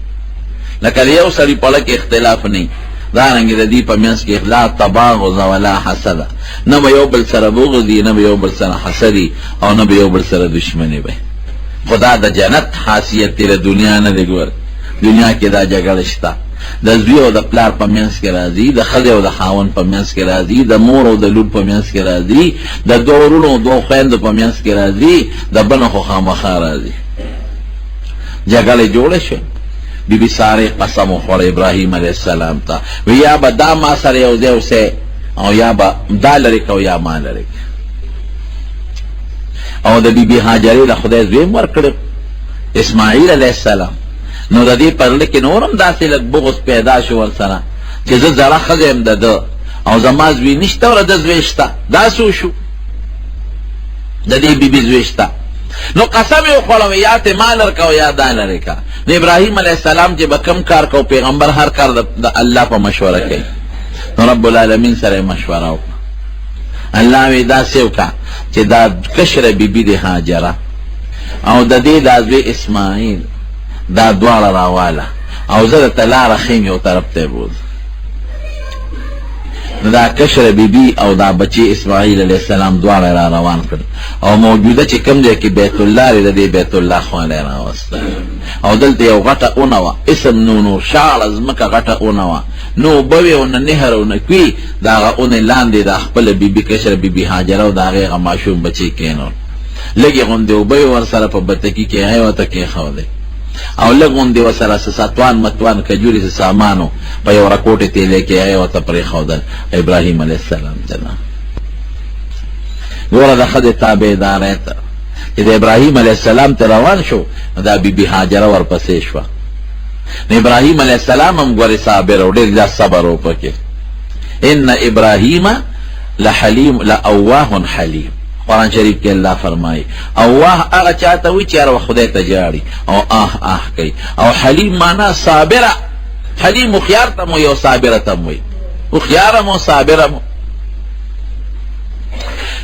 لکه د یو سړي په کې اختلاف نه، دارنګې د دې په منځ کې لا تباغض ولا حسد، نه به یو بل سره بغضي، نه به یو بل سره حسدي، او نه به یو بل سره دشمني وي. خدا د جنت خاصیت دی، د دنیا نه دی. ګور دنیا کې دا جګړه شته، د زوی او د پلار په منځ کې راځي، د ښځې او د خاوند په منځ کې راځي، د مور او د لور په منځ کې راځي، د دوه ورونو او دوه خویندو په منځ کې راځي، د بنو خو خامخا راځي. جګړه جوړه شوه. بیبي سارې قسم وخوړه ابراهیم علیه السلام ته، وی یا به دا ما سره یو ځای اوسې او یا به دا لرې که او یا ما لرې. او د بیبي هاجرې له خدای زویم ورکړی اسماعیل علیه السلام. نو د دې پرله کې نورم داسې لږ بغض پیدا شو ورسره چې زه زړه ښځه یم د ده او زما زوی نشته او د زوی شته. دا څه وشو؟ د دې بیبي زوی شته. نو قسم یې وخوړه یا ته ما لرکه او یا دا لرې که. نو ابراهیم علیه السلام چې به کم کار کو، پیغمبر هر کار د الله په مشوره کوي. نو رب العالمین سره مشوره وکړه. الله وی داسې وکړه چې دا کشره بیبي د هاجره او د دې دا زوی اسماعیل دا دواړه راواله او زه درته لاره ښیم یو طرف ته یې بوځه. نو دا کشره بیبي او دا بچی اسماعیل علیه السلام دواړه را روان کړل او موجوده چې کوم ځای کې بیت الله دی، د دې بیت الله خواله یې راوسته. او دلته یو غټه اونه وه، اسم نو شاړه ځمکه غټه اونه وه، نو اوبه وې او نه نهر او نه کوي. د هغه اونې لاندې د خپله بیبي کشره بیبي هاجره او د هغې هغه ماشوم بچی کېنول. لږې غوندې اوبه یې ورسره په بتکي کې هغې ورته کېښودی او لږ غوندې ورسره څه ساتوان متوان کجورې څه سامانو په یو رکوټې تیلې کې هغې ورته پرېښودل ابراهیم علیه السلام ته. ګوره د ښځې تابعدارۍ ته چې د ابراهیم علیه السلام ته روان شو، دا بیبي هاجره ورپسې شوه. نو ابراهیم علیه السلام هم ګورې صابر او ډېر زیات صبر و پکې. ان ابراهیم لحلیم لأواه حلیم. قرآن شریف کې الله فرمایي اواه هغه چاته وي چې هر وخت خدای ته جاړي او آه کوي. او حلیم معنا صابره. حلیم هوښیار ته مو یو صابره ته مو وي، هوښیاره مو صابره مو.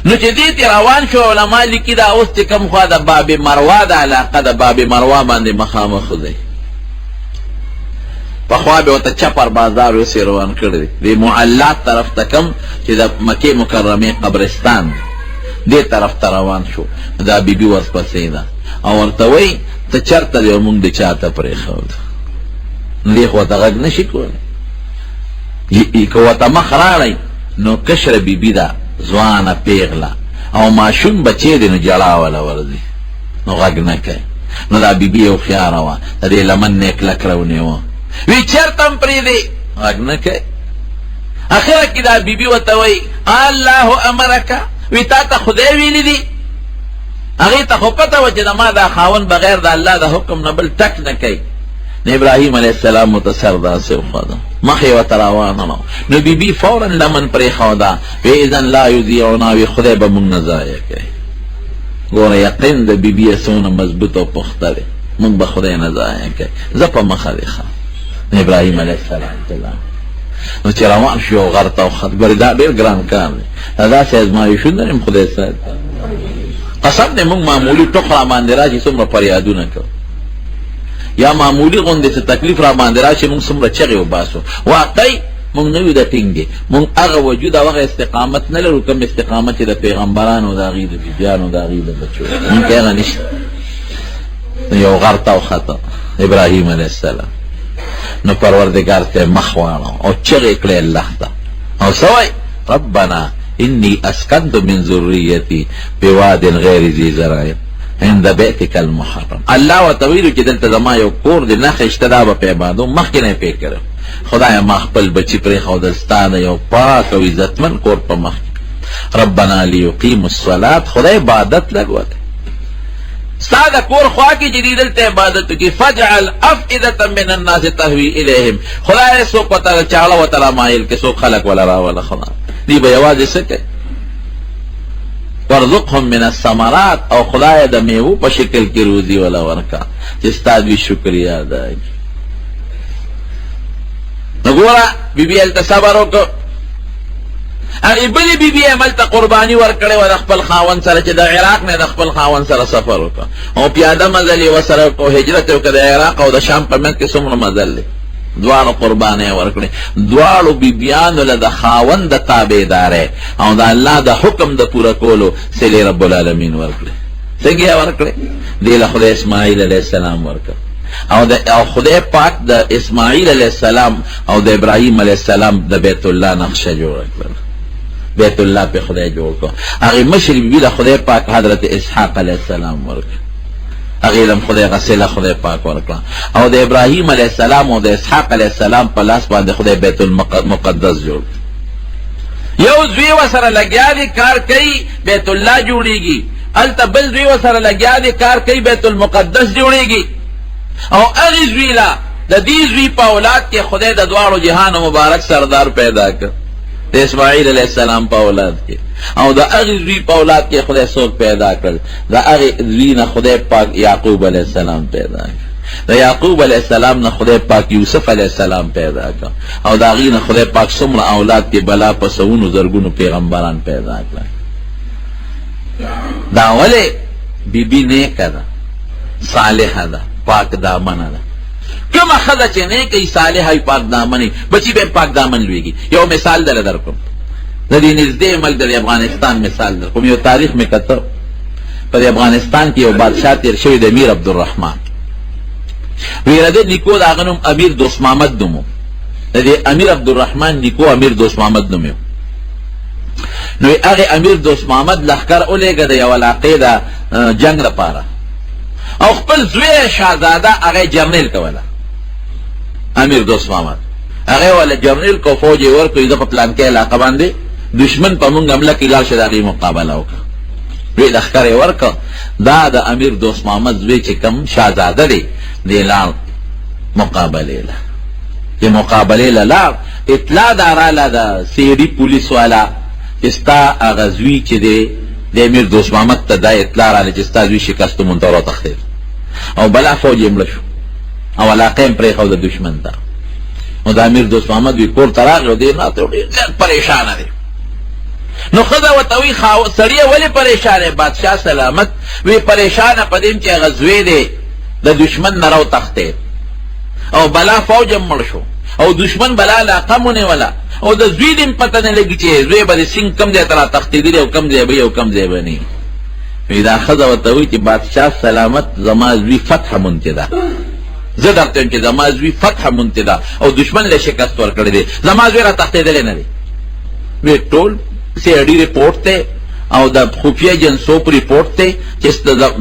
نو چې دې ته روان شو علما لیکي دا اوس چې کوم خوا د باب مروه د علاقه د باب مروه باندې مخامخ دی. پخوا به ورته چپر بازار اوسې روان کړی دی، د معلات طرف ته کوم چې د مکې مکرمې قبرستان دې طرف ته روان شو. دا بیبي ورپسې ده او ورته وایي ته چېرته دی او مونږ د چا ته پرېښود. نو دې خو ورته غږ نه شي کولی. که ورته مخ راړئ نو کشره بیبي ده، ځوانه پیغله او ماشوم بچی دی، نو جړا وله ورځي نو غږ نه کوي. نو دا بیبي یو هوښیاره وه، د دې لمن نه یې کلک راونیوه، وی چېرته هم پرېږدې غږ نه کوي. اخره کې دا بیبي ورته وایي الله امرکه، وی تا ته خدای ویلی دی؟ هغې ته خو پته وه چې د ما دا خاوند بغیر د الله د حکم نه بل ټک نه کوي. نو ابراهیم علیه السلام ورته سر داسې وښوده، مخ یې ورته روانه نه. نو بیبي فورا لمن پرېښوده، وی اذن لا یضیعنا، وی خدای به مونږ نه ضایع کوي. ګوره یقین د بیبي یې څومره مضبوط او پخته دی، مونږ به خدای نه ضایع کوي. زه په مخه دی ښه. ابراهیم علیه السلام نو چې روان شو یو غر ته وخت. ګورې دا ډېر ګران کار دی، دا داسې ازمایښتونه یم خدای سره قسم دی. مونږ معمولي ټوک را باندې راشي څومره فریادونه کوو. یا معمولی غوندې څه تکلیف را باندې راشي موږ څومره چغې وباسو. واقعي موږ نه یو د ټینګې، موږ هغه وجود او هغه استقامت نه لرو کوم استقامت چې د پیغمبرانو د هغې د بیبیانو د هغې د بچو موږ هغه نشته. یو غر ته وخته ابراهیم علیه السلام، نو پروردګار ته مخ واړو او چغې کړې الله ته او څه وایي ربنا انی اسکنت من ذریتی بواد غیر ذی زرع عند بیتک المحرم. الله ورته ویلو چې دلته زما یو کور دی نښه شته دا به په عبادو مخکې نه یې پې کړی. خدایه ما خپل بچي پرېښودل ستا د یو پاک او عزتمن کور په مخ کې. ربنا لیقیموا الصلاة، خدای عبادت لګولی ستا د کور خوا کې چې دی دلته عبادت وکړي. فجعل افئدة من الناس تهوی الیهم، خدای څوک ورته چاړه ورته رامایل کړي، څوک خلک وله راوله. خدای دی به یوازې څه کوي ورزقهم من الثمرات، او خدای د میوو په شکل کې روزي ولا ورکا چې ستا دوی شکریا ادا کړي. نو ګوره بیبي هلته صبر وکړو، هغې بلې بیبي هملته قرباني ورکړې وه د خپل خاوند سره چې د عراق نه د خپل خاوند سره سفر وکړه او پیاده مزل یې ورسره وکړو، هجرت یې وکړه د عراق او د شام په منځ کې څومره مزل دی. دواړو قربانۍ ورکړې، دواړو بیبیانو له د خاوند د تابعدارۍ او د الله د حکم د پوره کولو صلې رب العالمین ورکړې. څنګه یې ورکړې؟ دې له خدای اسماعیل علیه السلام ورکړ او خدای پاک د اسماعیل علیه السلام او د ابراهیم علیه السلام د بیت الله نقشه جوړه کړل. بیت الله په خدای جوړ کړ. هغې مشرې بیبي له خدای پاک حضرت اسحاق علیه السلام ورکړ، هغې لم خدای غسله خدای پاک ورکړه. او د ابراهیم علیه السلام او د اسحاق علیه السلام په لاس باندې خدای بیت المقدس جوړ. یو زوی ورسره لګیا دی کار کوي بیت الله جوړېږي، هلته بل زوی ورسره لګیا دی کار کوي بیت المقدس جوړېږي. او هغې زوی له د دې زوی په اولاد کې خدای د دواړو جهانو مبارک سردار پیدا کړ د اسماعیل علیه السلام په اولاد کې، او د هغې زوی په اولاد کې خدای څوک پیدا کړل؟ د هغې زوی نه خدای پاک یعقوب علیه السلام پیدا کړ، د یعقوب علیه السلام نه خدای پاک یوسف علیه السلام پیدا کړ، او د هغې نه خدای پاک څومره اولاد کې بلا په سوونو زرګونو پیغمبران پیدا کړل. دا ولې بیبي نیکه ده، صالحه ده، پاک دامنه ده. کومه ښځه چې نیکه وي صالحه وي پاک دامنه بچي به پاک دامن لویږي. یو مثال دله در کوم، د دې نږدې ملک د افغانستان مثال در کوم. یو تاریخ مې کته په افغانستان کې یو بادشاه تیر شوی د امیر عبدالرحمن، ویره د نیکو د هغه نوم امیر دوست محمد نوم و. د دې امیر عبدالرحمن نیکو امیر دوست محمد نوم و. نو هغې امیر دوست محمد لښکر ولېږه د یو علاقې د جنګ لپاره، او خپل زوی شهزاده هغه جرنیل کوله. امیر دوست محمد هغه ولا جرنیل کو فوج یې ورکړي د په پلان کې علاقه باندې دشمن په مونږ حمله کې لاړ شه د هغې مقابله وکړه. وی لښکر یې ورکړه. دا د امیر دوست محمد زوی چې کوم شهزاده دی دی لاړ مقابلې له، چې مقابلې له لاړ اطلاع دا راله د سیډي پولیس والا چې ستا هغه زوی چې دی د امیر دوست محمد ته دا اطلاع راله چې ستا زوی شکست وموند او راوتښتېد، او بلا فوج یې مړه شو او علاقه یې پرېښود د دشمن ته. نو د امیر دوست محمد وی کور ته راغی او دې ناست ډېر پریشانه دی. نو ښځه ورته وی سړیه ولې پریشانه یې؟ بادشاه سلامت وی پریشانه په دې چې هغه زوی دی د دشمن نه راوتښتېد او بلا فوج هم مړ شو او دشمن بلا علاقه مو نیوله او د زوی دې پته نه لګي چې زوی به د سیند کوم ځای ته راوتښتېدلی او کوم ځای به او کوم ځای به نه وي. دا ښځه ورته وی چې بادشاه سلامت زما زوی فتح مونتې ده، زه درته یم چې زما زوی فتح مونتې ده او دشمن له شکست ورکړی دی، زما زوی راوتښتېدلی نه دی. وی ټول سیډي رپورټ دی او د خفیه جنسوپ رپورټ دی چې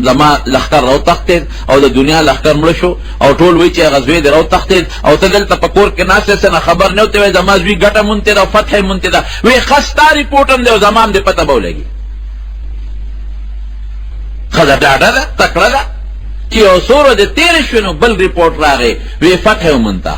زما لښکر راوتښتېد او د دنیا لښکر مړه شو او ټول وایي چې هغه زوی دی راوتښتېد او ته دلته په کور کې ناست یې، څه نه خبر نه ورته وایي زما زوی ګټه مونتې ده او فتح یې مونتې ده. وی ښه ستا رپورټ هم دی او زما هم دې پته به ولګي. ښځه ډاډه ده، تکړه ده چې یو څو ورځې تېرې شوې نو بل رپورټ راغی وی فتح یې ومونته،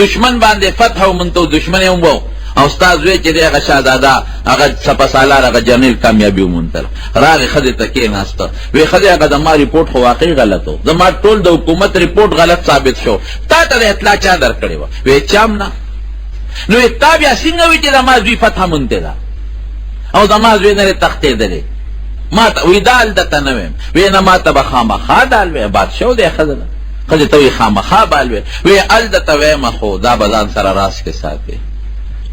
دشمن باندې فتح ومونته او دشمن یې ومو او ستا زوی چې دی هغه شهزاده هغه سپه سالار هغه جرنیل کامیابي وموندله. راغې ښځې ته کېناسته وی ښځې هغه زما رپورټ خو واقعي غلط و، زما ټول د حکومت رپورټ غلط ثابت شو، تا ته د اطلاع چا در کړې وه؟ وی چام نه. نو تا بیا څنګه وی چې زما زوی فتح مونتې ده او زما زوی نه دی تښتېدلی؟ ما ته وی دال دته نه ویم. وی نه ما ته به خامخا دال وی، بادشاه دی ښځه ده. خځې ته وی خامخا بال وی ال د ته ویمه خو دا به ځان سره راس کې ساتې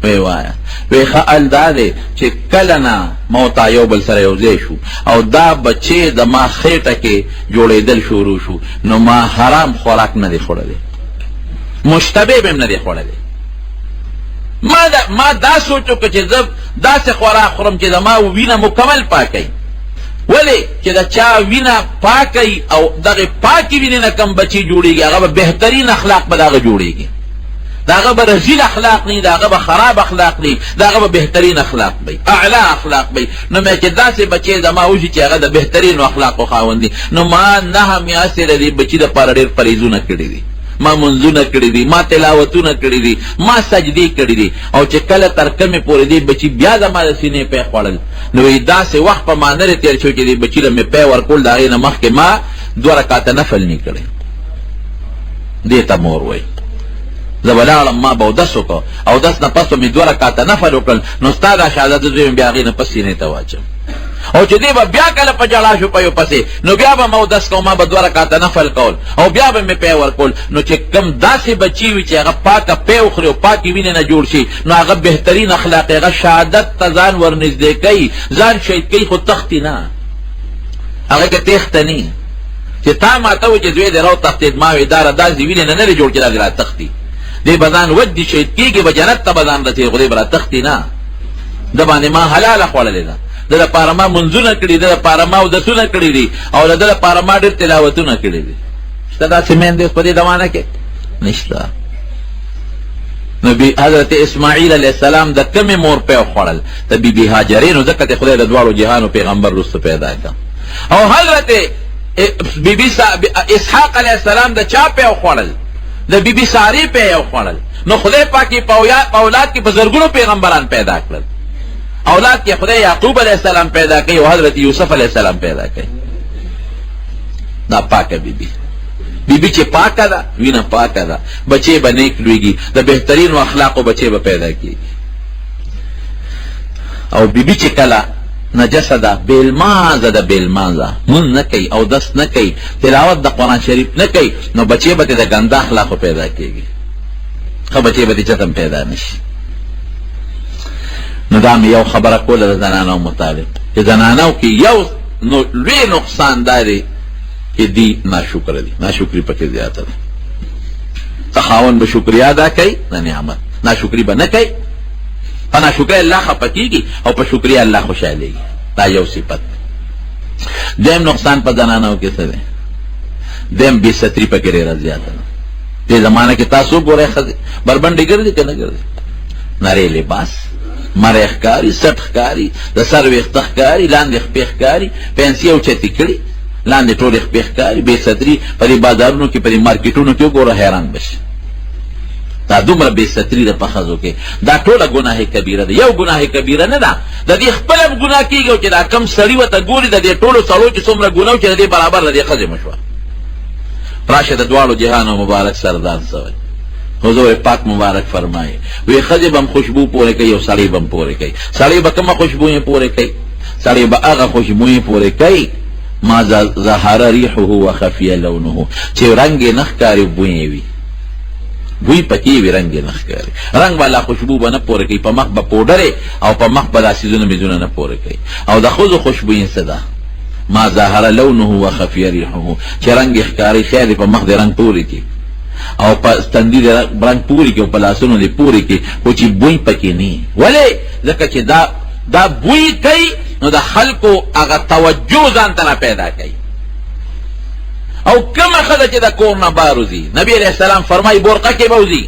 وی وایه وی ښه ال دا دی چې کله نه موتا یو بل سره یو ځای شو او دا بچې د ما خېټه کې جوړېدل شروع شو نو ما حرام خوراک نه دی خوړلی مشتبه به هم نه دی خوړلی ما دا سوچو که چې زه داسې خوراک خورم چې زما وینه مکمل پاکوي ولې چې د چا وینه پاکوي او دغه پاکې وینې نه کم بچي جوړېږي هغه به بهترین اخلاق به د هغه جوړېږي د هغه به رزیل اخلاق نه د هغه به خراب اخلاق نه د هغه به بهترین اخلاق وي اعلی اخلاق وي نو مې چې داسې بچی زما وشي چې هغه د بهترینو اخلاقو خاوند دي نو ما 9 میاشتې د دې بچي دپاره ډېر فریضونه کړي دي ما منځونه کړي دي ما تلاوتونه کړي دي ما سجدې کړي دي او چې کله تر کمې پورې دی بچي بیا زما د سینې پی خوړل نو وایي داسې وخت په ما نه تېر شو چې دی بچي له مې پی ورکول د هغې نه مخکې ما 2 رکاته نفل نه کړی دې ته مور وایي زه به لاړم ما به اودس وکړو اودس نه پس به مې 2 رکاته نفل وکړل نو ستا دا شهادت زوی مې بیا هغې نه پس سینې ته واچم او چې دی به بیا کله په جړا شو په یو پسې نو بیا به ما اودس کوم ما به 2 رکاته نفل کول او بیا به مې پی ورکول نو چې کم داسې بچي وي چې هغه پاکه پی وخوري او پاکې وینې نه جوړ شي نو هغه بهترین اخلاق هغه شهادت ته ځان ورنږدې کوي ځان شهید کوي خو تختي نه هغه که تېښته نه چې تا ما ته وایي چې زوی دې را وتښتېد ما وایي دا داسې وینې نه لري جوړ چې دا دې را تښتي دی به ځان ودي شهید کېږي به جنت ته به ځان رسېږي خو دی به را تښتي نه د باندې ما حلاله خوړلې ده د لپاره ما منځونه کړي د لپاره ما اودسونه کړي دي او د لپاره ما ډېر تلاوتونه کړي دي شته داسې میندې اوس په دې زمانه کې نشته نو حضرت اسماعیل علیه السلام د کمې مور پی وخوړل د بیبي هاجرې نو ځکه ته خدای د دواړو جهانو پیغمبر وروسته پیدا کړه او حضرت بیبي اسحاق علیه السلام د چا پی وخوړل د بیبي سارې پی وخوړل نو خدای پاک په اولاد کې په زرګونو پیغمبران پیدا کړل اولاد کې خدای یعقوب علیہ السلام پیدا کړي او حضرت یوسف علیہ السلام پیدا کړي دا پاکه بیبي چې پاکه ده وینه پاکه ده بچې به نیک لویږي د بهترینو اخلاقو بچې به پیدا کېږي او بیبي چې کله نجسه ده بېلمانځه ده بېلمانځه مونځ نه کوي اودس نه کوي تلاوت د قرآن شریف نه کوي نو بچې به د ګنده اخلاقو پیدا کېږي ښه بچې به د چتم پیدا نه شي نو دا مې یو خبره کوله د زنانو مطابق چې زنانو کې یو لوی نقصان دا دی چې دی ناشکره دي ناشکري پکې زیاته ده ته خاوند به شکریا ادا کوي د نعمت ناشکري به نه کوي په ناشکرۍ الله خفه کېږي او په شکریا الله خوشحالېږي دا یو صفت دیم نقصان په زنانو کې څه دی دیم بې ستري پکې ډېره زیاته ده دې زمانه کې تاسو ګورئ ښځې بربنډې ګرځي که نه ګرځي نری لباس مری ښکاري سټ ښکاري د سر ویښته ښکاري لاندې خپې ښکاري پنسي اوچتې کړي لاندې ټولې خپې ښکاري بې ستري په دې بازارونو کې په دې مارکېټونو کې وګوره حیران بشي دا دومره بې ستري ده په ښځو کې دا ټوله ګناه کبیره ده یو ګناه کبیره نه ده د دې خپله هم ګناه کېږي او چې دا کم سړي ورته ګوري د دې ټولو سړو چې څومره ګناه چې د دې برابر د دې ښځې مشوه راشه د دواړو جهانو مبارک سردار سوی حضور پاک مبارک فرمائے وی خځې به هم خوشبو پورې کوي او سړی به هم پورې کوي سړی به کومه خوشبویې پورې کوي سړی به هغه خوشبویې پورې کوي ما ظهر ریحه وخفی لونه چې رنګ یې نه ښکاري بوی وي بوی پکې وي رنګ یې نه ښکاري رنګ والا خوشبو به نه پورې کوي په مخ به پوډرې او په مخ به دا څیزونه میزونه نه پورې کوي او د ښځو خوشبویې څه ده ما ظهر لونه وخفی ریحه چې رنګ یې ښکاري خیر په مخ دې رنګ پورې کړي او په تندي دې رنګ پورې کړي او په لاسونو دې پورې کړي خو چې بوی پکې نه ولې ځکه چې دا بوی کوي نو د خلکو هغه توجه ځان ته پیدا کوي او کومه ښځه چې د کور نه بار وځي نبي علیه السلام فرمایي برقه کې به وځي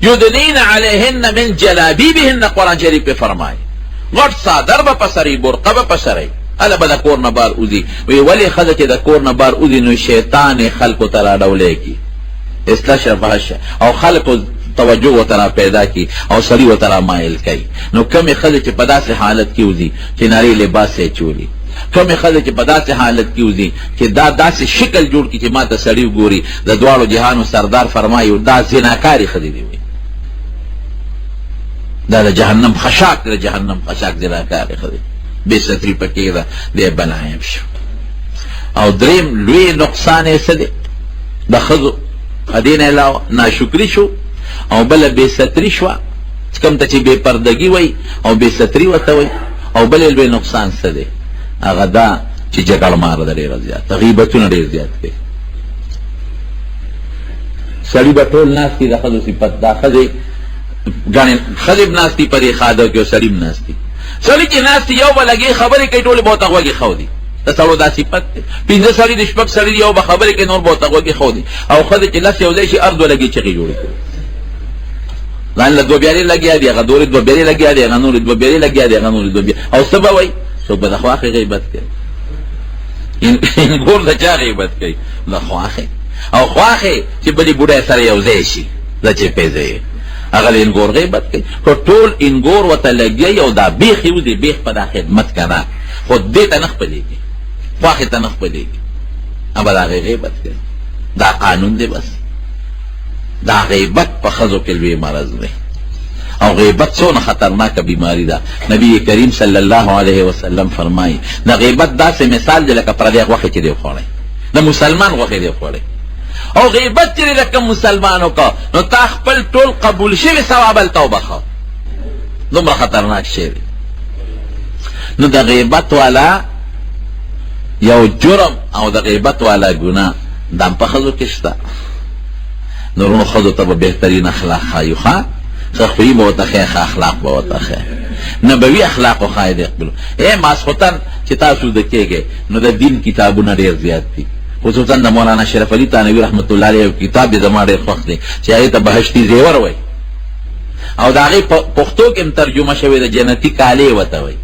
یدنین علیهن من جلابیبهن قرآن شریف کې فرمایي غټ څادر به په سري برقه به په سري هله به د کور نه بار وځي وی ولې ښځه چې د کور نه بار وځي نو شیطان یې خلکو ته راډولی کړي استشر فحشه او خلکو توجه ورته پیدا کی او سړي ورته رامایل کوي نو کمې ښځې چې په داسې حالت کې وځي چې ناري لباس یې چولي کمې ښځې چې په داسې حالت کې وځي چې دا داسې شکل جوړ کړي چې ما ته سړي وګوري د دواړو جهانو سردار فرمایي دا زناکارې ښځې دي وي دا د جهنم خشاک د جهنم خشاک زناکارې ښځې بې ستري پکې ده دی بنایم شو او دریم لوی نقصان یې څه دی د ښځو دین علاوه ناشکري شو او بله بې ستري شوه کوم ته چې بې پردګي وای او بې ستري ورته وای او بل لوی نقصان څه دی هغه دا چې جګړه ماره ده ډېره زیاته غیبتونه ډېر زیات کوي سړي به ټول ناست دي د ښځو صفت دا ښځې ګڼې ښځې ب ناست دي په دې خاده کې او سړي ب ناست دي سړي چې ناست دي یو به لګې خبرې کوي ټولې به ورته غوږې ښو دي د سړو دا صفت دی پنځه سړي د شپږ سړي دي یو به خبرې کوي نور به ورته غوږې ښو دي او ښځې چې لس یو ځای شي هر دوه لګې چغې جوړې کوي ځان له دوه بیارې لګیا دي هغه دورې دوه بیارې لګیا دي هغه نورې دوه بیارې لګیا دي هغه نورې دوه بیارې او څه به وایي څوک به د خواښې غیبت کوي انګور د چا غیبت کوي د خواښې او خواښې چې بلې بوډۍ سره یو ځای شي د چې پیزه یې هغه د انګور غیبت کوي خو ټول انګور ورته لګیا او دا بیخ یو دی بیخ په دا خدمت کنه خو دې ته نه خپلېږي خواښې ته نه خپلېږي هغه د هغې غیبت کوي دا قانون دی بس دا غیبت په ښځو کې لوی مرض دی او غیبت څونه خطرناکه بیماری ده نبی کریم صلی الله علیه وسلم فرمایي د غیبت داسې مثال دی لکه پردی غوښې چې دی خوړی د مسلمان غوښې دی خوړی او غیبت چې دی لکه مسلمان وکړه نو تا خپل ټول قبول شوي ثواب هلته وبخه دومره خطرناک شی دی نو د غیبت والا یو جرم او د غیبت والا ګناه دا په ښځو کې شته نورونو ښځو ته به بهترین اخلاق ښایو ښه ښه خوی به ورته ښه ښه اخلاق به ورته ښه نبوي اخلاقو ښایي دی خپلو ماسخوتن چې تاسو د کېږئ نو د دین کتابونه ډېر زیات دي خصوصا د مولانا شرف علي تانوي رحمت الله علیه یو کتاب دی زما ډېر خوښ دی چې هغې ته بهشتي زیور وایي او د هغې پښتو کې هم ترجمه شوې د جنتي کالې ورته وایي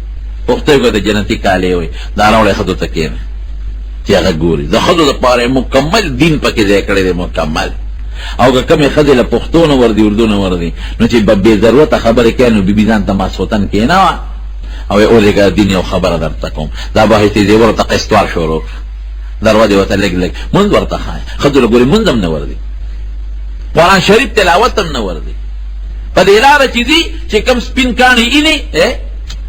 پښتو کې د جنتي کالې وایي دا راوړی ښځو ته کښېنه چې هغه ګوري د ښځو دپاره مکمل دین پکې ځای کړی دی مکمل او که کمې ښځې له پښتو نه وردي اردو نه وردي نو چې به بې ضرورته خبرې کوي نو بیبي ځان ته ماسخوتن کښېنوه او اولېږه دین یو خبره درته کوم دا بهشتي زیور ورته قسطوار شروع دروازې ورته لږ لږ مونځ ورته ښایي ښځو له ګورې مونځ هم نه وردي قرآن شریف تلاوت هم نه وردي په دې لاره چې ځي چې کوم سپین کاڼي اینې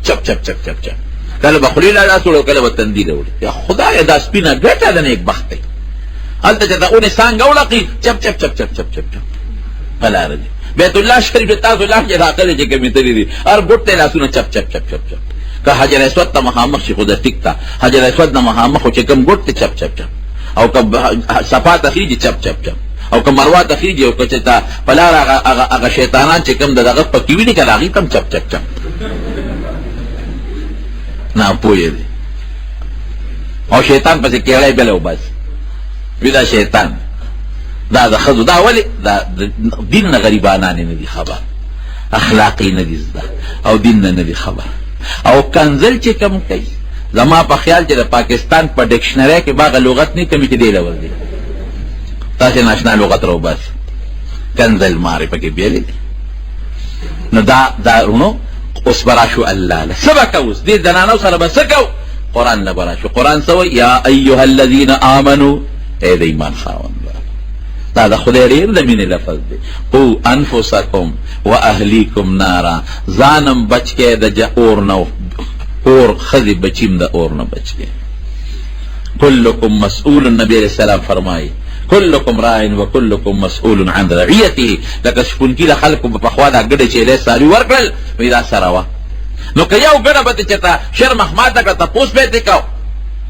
چپ چپ چپ چپ چپ کله به خولې له لاس وړي او کله به تندي راوړي یا خدایه دا سپینه ګټه ده نیک بخت دی هلته چې د اونې څانګه وړقي چپ چپ چپ چپ چپ چپ چپ په لاره دي بیت الله شریف تاسو لاس کې راغلي چې کمې تللي دي هر ګوټ ته لاسونه چپ چپ چپ چپ چپ که حجر اسود ته مخامخ شي خو د ټیک ته حجر اسود نه مخامخ خو چې کوم ګوټ ته چپ چپ چپ او که صفا ته خیږي چپ چپ چپ او که مروه ته خیږي او که چې ته په لاره هغه شیطانان چې کوم د دغه پکې ویني که د هغې ته هم چپ چپ چپ ناپوهه دی او شیطان پسې کېړی بله وباسي وی دا شیطان دا د ښځو دا ولې دا دین نه غریبانانې نه دي خبر اخلاقي نه دي زده او دین نه دي خبر او کنزل چې کم کوي زما په خیال چې د پاکستان په ډکشنرۍ کې باغه لغت نه کمې چې دی لور دی تاسې ناشنا لغت راوباسي کنزل مارې پکې بیلې دي نو دا رونو اوس به راشو الله له څه به کوو اوس دې زنانو سره به څه کوو قرآن نه به راشو قرآن څه وایي یا ایها الذین آمنو اے د ایمان خاوندان دا د خدای ډېر د مینې لفظ دی قو انفسکم و اهلیکم نارا ځانم بچ کې د اور نه اور ښځې بچیم د اور نه بچ کې کلکم مسئول نبی علیہ السلام فرمایي کلکم راعن و کلکم مسئول عن رعیته لکه شپونکي له خلکو په پخوا دا ګډه چیلې څاروي ورکړل وایي دا سره وه نو که یو ګډه به ته چېرته شر مخماته کړه تپوس به یې ترې کو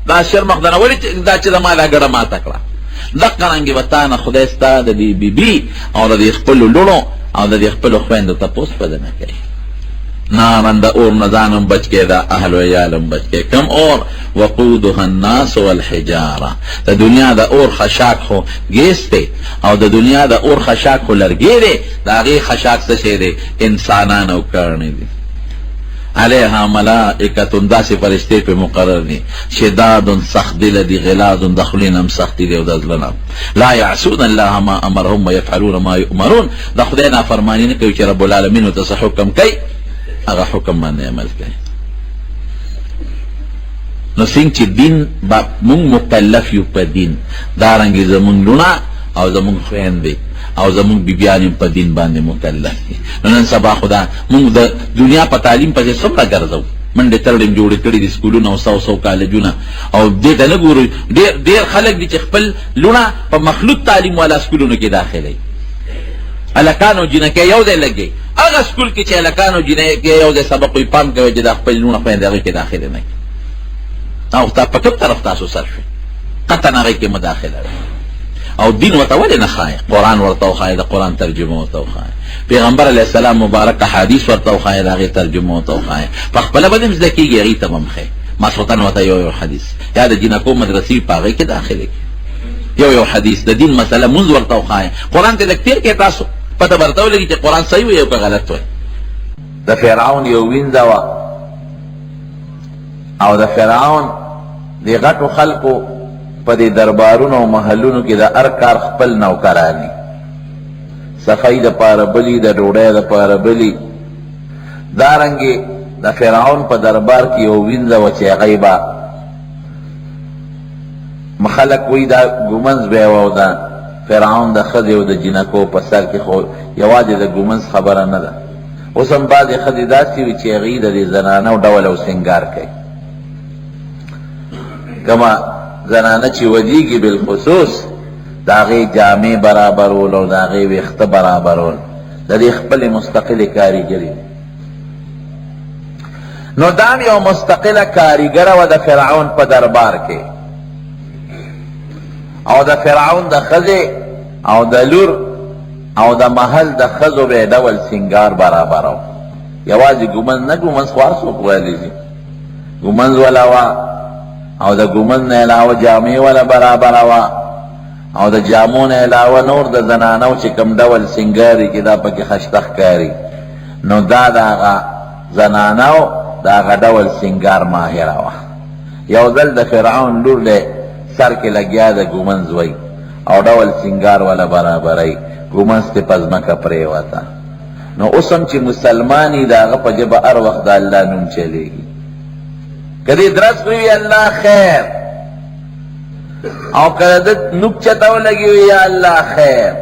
دا شر مخدنه ولې دا چې د ما دا ګډه ماته کړه دقه رنګې به تا نه خدای ستا د دې بیبي او د دې خپلو لوڼو او د دې خپلو خویندو تپوس به نه کوي نارن د اور نه ځانم بچ کې د اهل و عیالم بچ کې کم اور وقودها الناس والحجاره د دنیا د اور خشاک خو ګیس دی او د دنیا د اور خشاک خو لرګی دی د هغې خشاک څه شی دی انسانان او کاڼي دي علیها ملائکتون داسې فرشتې پې مقرر دي شداد سخت دله دي غلاظ د خولې نه هم سختي دی او د زړه نه لا یعصون الله ما امرهم ویفعلون ما یؤمرون د خدای نافرماني نه کوي چې رب العالمین ورته څه حکم کوي هغه حکم باندې عمل کوي نو څنګه چې دین مونږ مکلف یو په دین دارنګې زمونږ لوڼه او زمونږ خویندې او زمونږ بیبیان په دین باندې مکلف دي نو نن سبا خدا مونږ د دنیا په تعلیم پسې څومره ګرځو منډې ترډې جوړې کړي دي سکولونه او 100 کالجونه او دې ته نه ګورو. ډېر خلک دي چې خپل لونه په مخلوط تعلیم والا سکولونو کې داخلوي. هلکان او جینکې یو ځای لګي، هغه سکول کې چې هلکان او جینکې یو ځای سبق وي پام کوئ چې دا خپل لونه خویندې هغې کې داخله نه کړي. او په کوم طرف تاسو سر شوي قطعا هغې کې مداخله او دین ورته ولې نه ښایي؟ قرآن ورته وښایي، د قرآن ترجمه ورته وښایي، پیغمبر علیه السلام مبارک حدیث ورته وښایي، د هغې ترجمه ورته وښایي. په خپله به دې زده کېږي، هغې ته به هم ښایي ماسخوتن ورته یو حدیث یا د جینکو مدرسې په هغې کې داخلې کړي یو حدیث د دین مسله مونځ ورته وښایي. قرآن ته لږ تېر کړئ تاسو پته به ورته ولګي چې قرآن صحیح وي او که غلط وي. د فرعون یو وینځه وه او د فرعون د غټو خلکو په دې دربارونو او محلونو کې د هر کار خپل نوکرانی، صفایي دپاره بلي، د ډوډۍ دپاره بلي. دارنګې د فرعون په دربار کې یو وینځه وه چې هغې به خلک وایي دا ګومنځ به یې وه او د فرعون د ښځې او د جینکو په سر کې خو یوازې د ګومنځ خبره نه ده. اوس هم بعضې ښځې داسې وي چې هغې د دې زنانو ډول او سنګار کوي. کما زنانه چې ودیږي بالخصوص د هغې جامې برابرول او د هغې ویښته برابرول د دې خپلې مستقلې کاریګري. نو دا یو مستقله کاریګره وه د فرعون په دربار کې او د فرعون د ښځې او د لور او د محل د ښځو به یې ډول سینګار برابرو. یوازې ګومنځ نه، ګومنځ خو هر څوک ویلی دي، ګومنځ وله وه او د ګومنځ نه علاوه جامې وله برابره وه او د جامو نه علاوه نور د زنانو چې کوم ډول سینګاري کې دا پکې خشته ښکاري. نو دا د هغه زنانو د هغه ډول سینګار ماهره وه. یو ځل د فرعون لور دی سر کې لګیا د ګومنځ وی او ډول سینګار ولا برابرۍ، ګومنځ ته په ځمکه پرېوته. نو اوس هم چې مسلمان وي د هغه په ژبه هر وخت د الله نوم چلېږي. که دې درس وي الله خیر او که د نوک چته ولګي وي یا الله خیر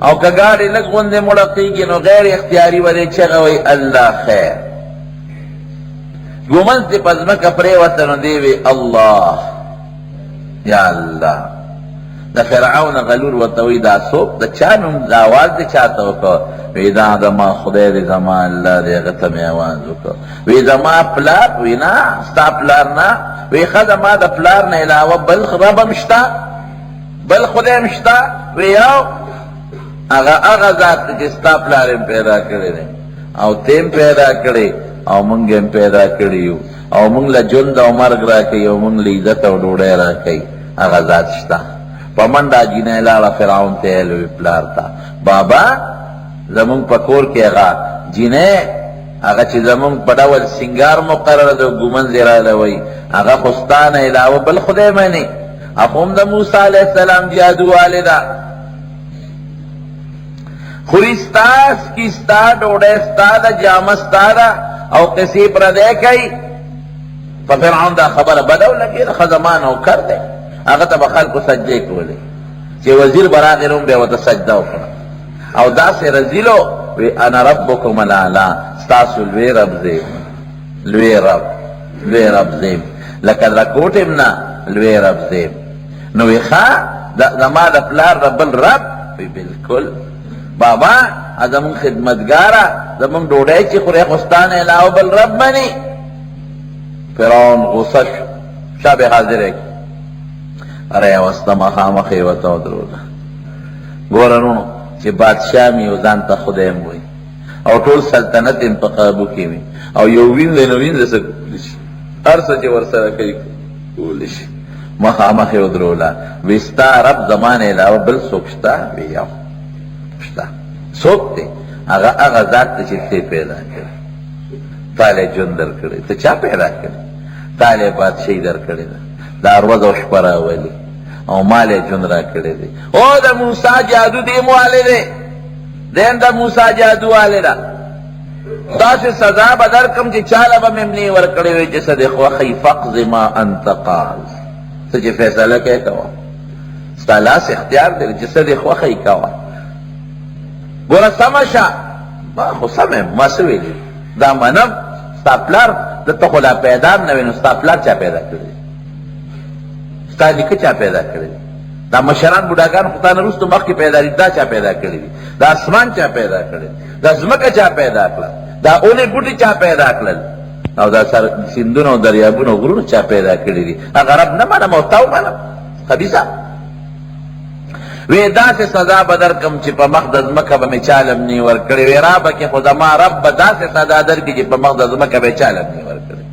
او که ګاډې لږ غوندې مړقېږي نو غیر اختیاري به دې چغه وي الله خیر. ګومنځ دې په ځمکه پرېوته نو دی وي الله یا الله. د فرعون غلور ورته وایي دا څوک د چا نوم د اواز دې چاته وکړ؟ وی دا د ما خدای دې زما الله دې هغه ته مې اواز وکړ. وی زما پلار؟ وی نه ستا پلار نه. وی ښه زما د پلار نه علاوه بل رب هم شته، بل خدای هم شته؟ وی یو هغه ذات چې ستا پلار یې پیدا کړی دی او ته هم پیدا کړی او موږ هم پیدا کړي یو او موږ له ژوند او مرګ راکوي او موږ له عزت او ډوډۍ راکوي. هغه ذات شته. په منډه جینۍ لاړه فرعون ته یې ویل پلار ته بابا زمونږ په کور کې هغه جینۍ هغه چې زمونږ په ډول سینګار مقرره ده ګومنځ یې راله وایي هغه خو ستا نه علاوه بل خدای مني. هغه هم د موسی علیه السلام جادو والې ده. خوري ستا سکي ستا ډوډۍ ستا ده جامه ستا ده او قصې پردی کوي. په فرعون دا خبره بده ولګېده ښه زما نوکر دی، هغه ته به خلکو سجدې کولې چې وزیر به راغی نو بیا ورته سجده وکړه او داسې رزیلو وی انا ربکم الاعلی ستاسو لوی رب زیم، لوی رب زیم لکه رکوټ یم نه لوی رب زیم. نو وی ښه زما د پلار د بل رب؟ وی بلکل بابا زمونږ خدمتګاره زمونږ ډوډۍ چې خورې خو ستا نه علاوه بل رب مني. فرعون غصه شو، شا به حاضره کړي اره یې وسته مخامخ یې ورته ودروله. ګوره نو چې بادشاه مې یو ځان ته خدای هم وایي او ټول سلطنت یې په قابو کې وي او یو وینځی نو وینځه څه کولی شي، هر څه چې ورسره کوي کولی شي. مخامخ یې ودروله وی ستا رب زما نه علاوه بل څوک شته؟ وی یو شته. څوک دی؟ هغه ذات ته چې ته پیدا کړې، تا له ژوند درکړی. ته چا پیدا کړې؟ تا له بادشاهي درکړې ده، دا ورځ او شپه راولي او ما له ژوند راکړی دی. او د موسی جادو دې مو والی دی، دیم د موسی جادو والی ده. داسې سزا به درکړم چې چاله به مې نه ورکړې وي چې څه دې خوښوي. فاقض ما انت قاض، څه چې فیصله کوې کوه، ستا لاس اختیار دی چې څه دې خوښوي کوه. ګوره سمه شه، ما خو سمه یم، ما څه ویلي دا منم. ستا پلار دلته خو لا پیدا نه وي، نو ستا پلار چا پیدا کړی؟ ستا نیکه چا پیدا کړی؟ دا مشران بوډاګان خو تا نه وروسته مخکې پیدا دي، دا چا پیدا کړي دي؟ دا اسمان چا پیدا کړی؟ دا ځمکه چا پیدا کړه؟ دا اونې بوټي چا پیدا کړل؟ او دا سیندونه او دریابونه او غرونه چا پیدا کړي دي؟ هغه رب نه منم او تا ومنم خبیثه. وی داسې سزا به درکړم چې په مخ د ځمکه به مې چالم نه ورکړې. وی رابه کې خو زما رب به داسې سزا درکړي چې په مخ د ځمکه به یې چالم نه ورکړې.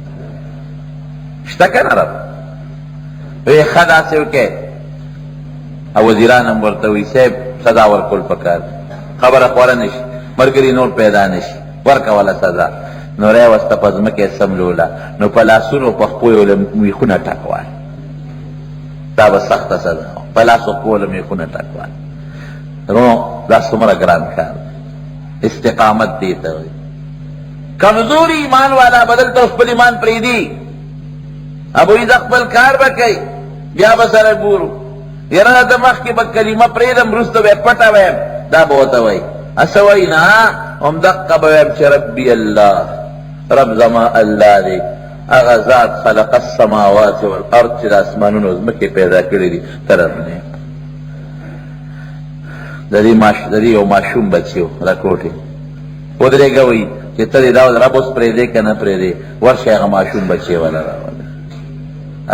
شته که نه رب؟ وی ښه داسې وکړې. او وزیران هم ورته وی صاحب سزا ورکول پکار دی، خبره خوره نه شي، ملګري نور پیدا نه شي، ورکوله سزا. نو رای وسته په ځمکه یې سملوله، نو په لاسونو په پښو یې له میخونه ټکوال. دا به سخته سزا، په لاسو پښو له میخونه ټکوال. نو دا څومره ګران کار دی. استقامت دې ته وایي. کمزوري ایمان والا بدل ته خپل ایمان پرېږدي، ابوی د خپل کار به کوي، بیا به سره ګورو. یاره د مخکې به کلمه پرېږدم، وروسته به یې پټه ویم، دا به ورته وایي. اسه وایي نه، همدقه به ویم چې ربي الله، رب زما الله دی، هغه ذات خلق السماوات والارض چې د اسمانونو ځمکې پیدا کړي دي. ته رب نه د دې یو ماشوم بچی و راکوټې ودرېږه، وایي چې ته دې دا رب اوس پرېږدې که نه پرېږدې؟ ورشئ هغه ماشوم بچی والا راوله،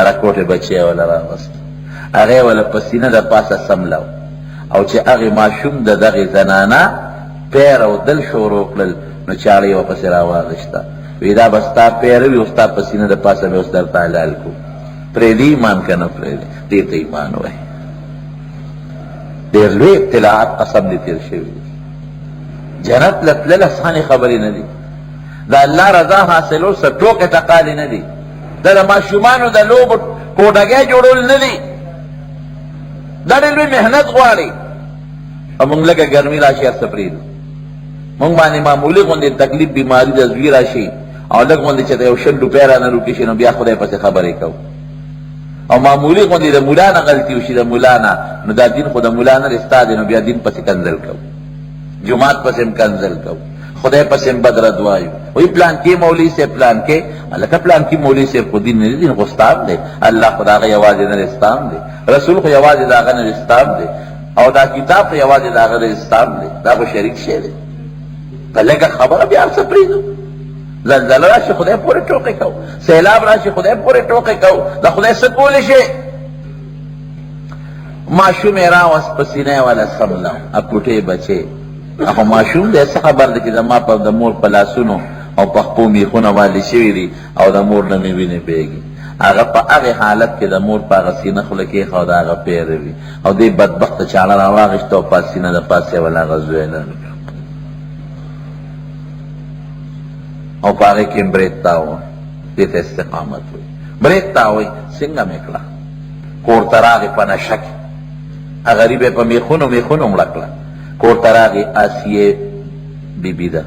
راکوټې بچی والا راوست، هغه یې وله په سینه د پاسه سملو، او چې هغې ماشوم د دغې زنانه پیر او دل شروع کړل، نو چاړه یې ورپسې راواغېسته. وی دا به ستا پیره وي او ستا په سینه د پاسه به اوس درته حلال کړو. پرېږدي ایمان که نه پرېږدي؟ دې ته ایمان وایي. ډېر لوی ابتلاعات قسم دې تېر شوي دي. جنت له تلل اسانې خبرې نه دي. د الله رضا حاصلول څه ټوکې ټقالې نه دي. دا د ماشومانو د لوبو کوټګۍ جوړول نه دي. دا ډېر لوی محنت غواړي. او موږ لږه ګرمي راشي هر څه پرېږدو. موږ باندې معمولي غوندې تکلیف بیماري د زوی راشي، او لږ غوندې چې د یو 100 روپۍ رانه روکې شي، نو بیا خدای پسې خبرې کوو. او معمولي غوندې د ملا نه غلطي وشي، د ملا نه، نو دا دین خو د ملا نه دی، ستا دی، نو بیا دین پسې کنځل کوو، جومات پسې هم کنځل کوو، خدای پسې هم بد رد وایو. وایي پلانکې مولوي صاحب پلانکې، هلکه پلانکې مولوي صاحب خو دین نه دی، دین خو ستا هم دی. الله خو د هغه یوازې نه دی، ستا هم دی. رسول خو یوازې د هغه نه دی، ستا هم دی. او دا کتاب خو یوازې د هغه دی، ستا هم دی. دا خو شریک شی دی. په لږه خبره بیا هر څه پرېږدو. زلزله راشي خدای پورې ټوقې کوو، سیلاب راشي خدای پورې ټوقې کوو. د خدای څه کولی شي؟ ماشوم یې راوست، په سینه یې والا سملو، اکوټې بچې. خو ماشوم دی، څه خبر دی چې زما د مور په لاسونو او په خپو میخونه والي شوي دي، او د مور نه مې وینې بهېږي. هغه په هغې حالت کې د مور په هغه سینه خوله کېښه او د هغه پیره وي، او دې بدبخته چاړه راواغېسته او په سینه د پاسه یې ولا هغه زوی لري، او په هغې کې برید تاوه. دې ته استقامت وایي. برید تاوی څنګه مې کړه؟ کور ته راغې په نشه کې، غریب یې په میخونو مړه کړه. کور ته راغې، آسیې بیبي ده،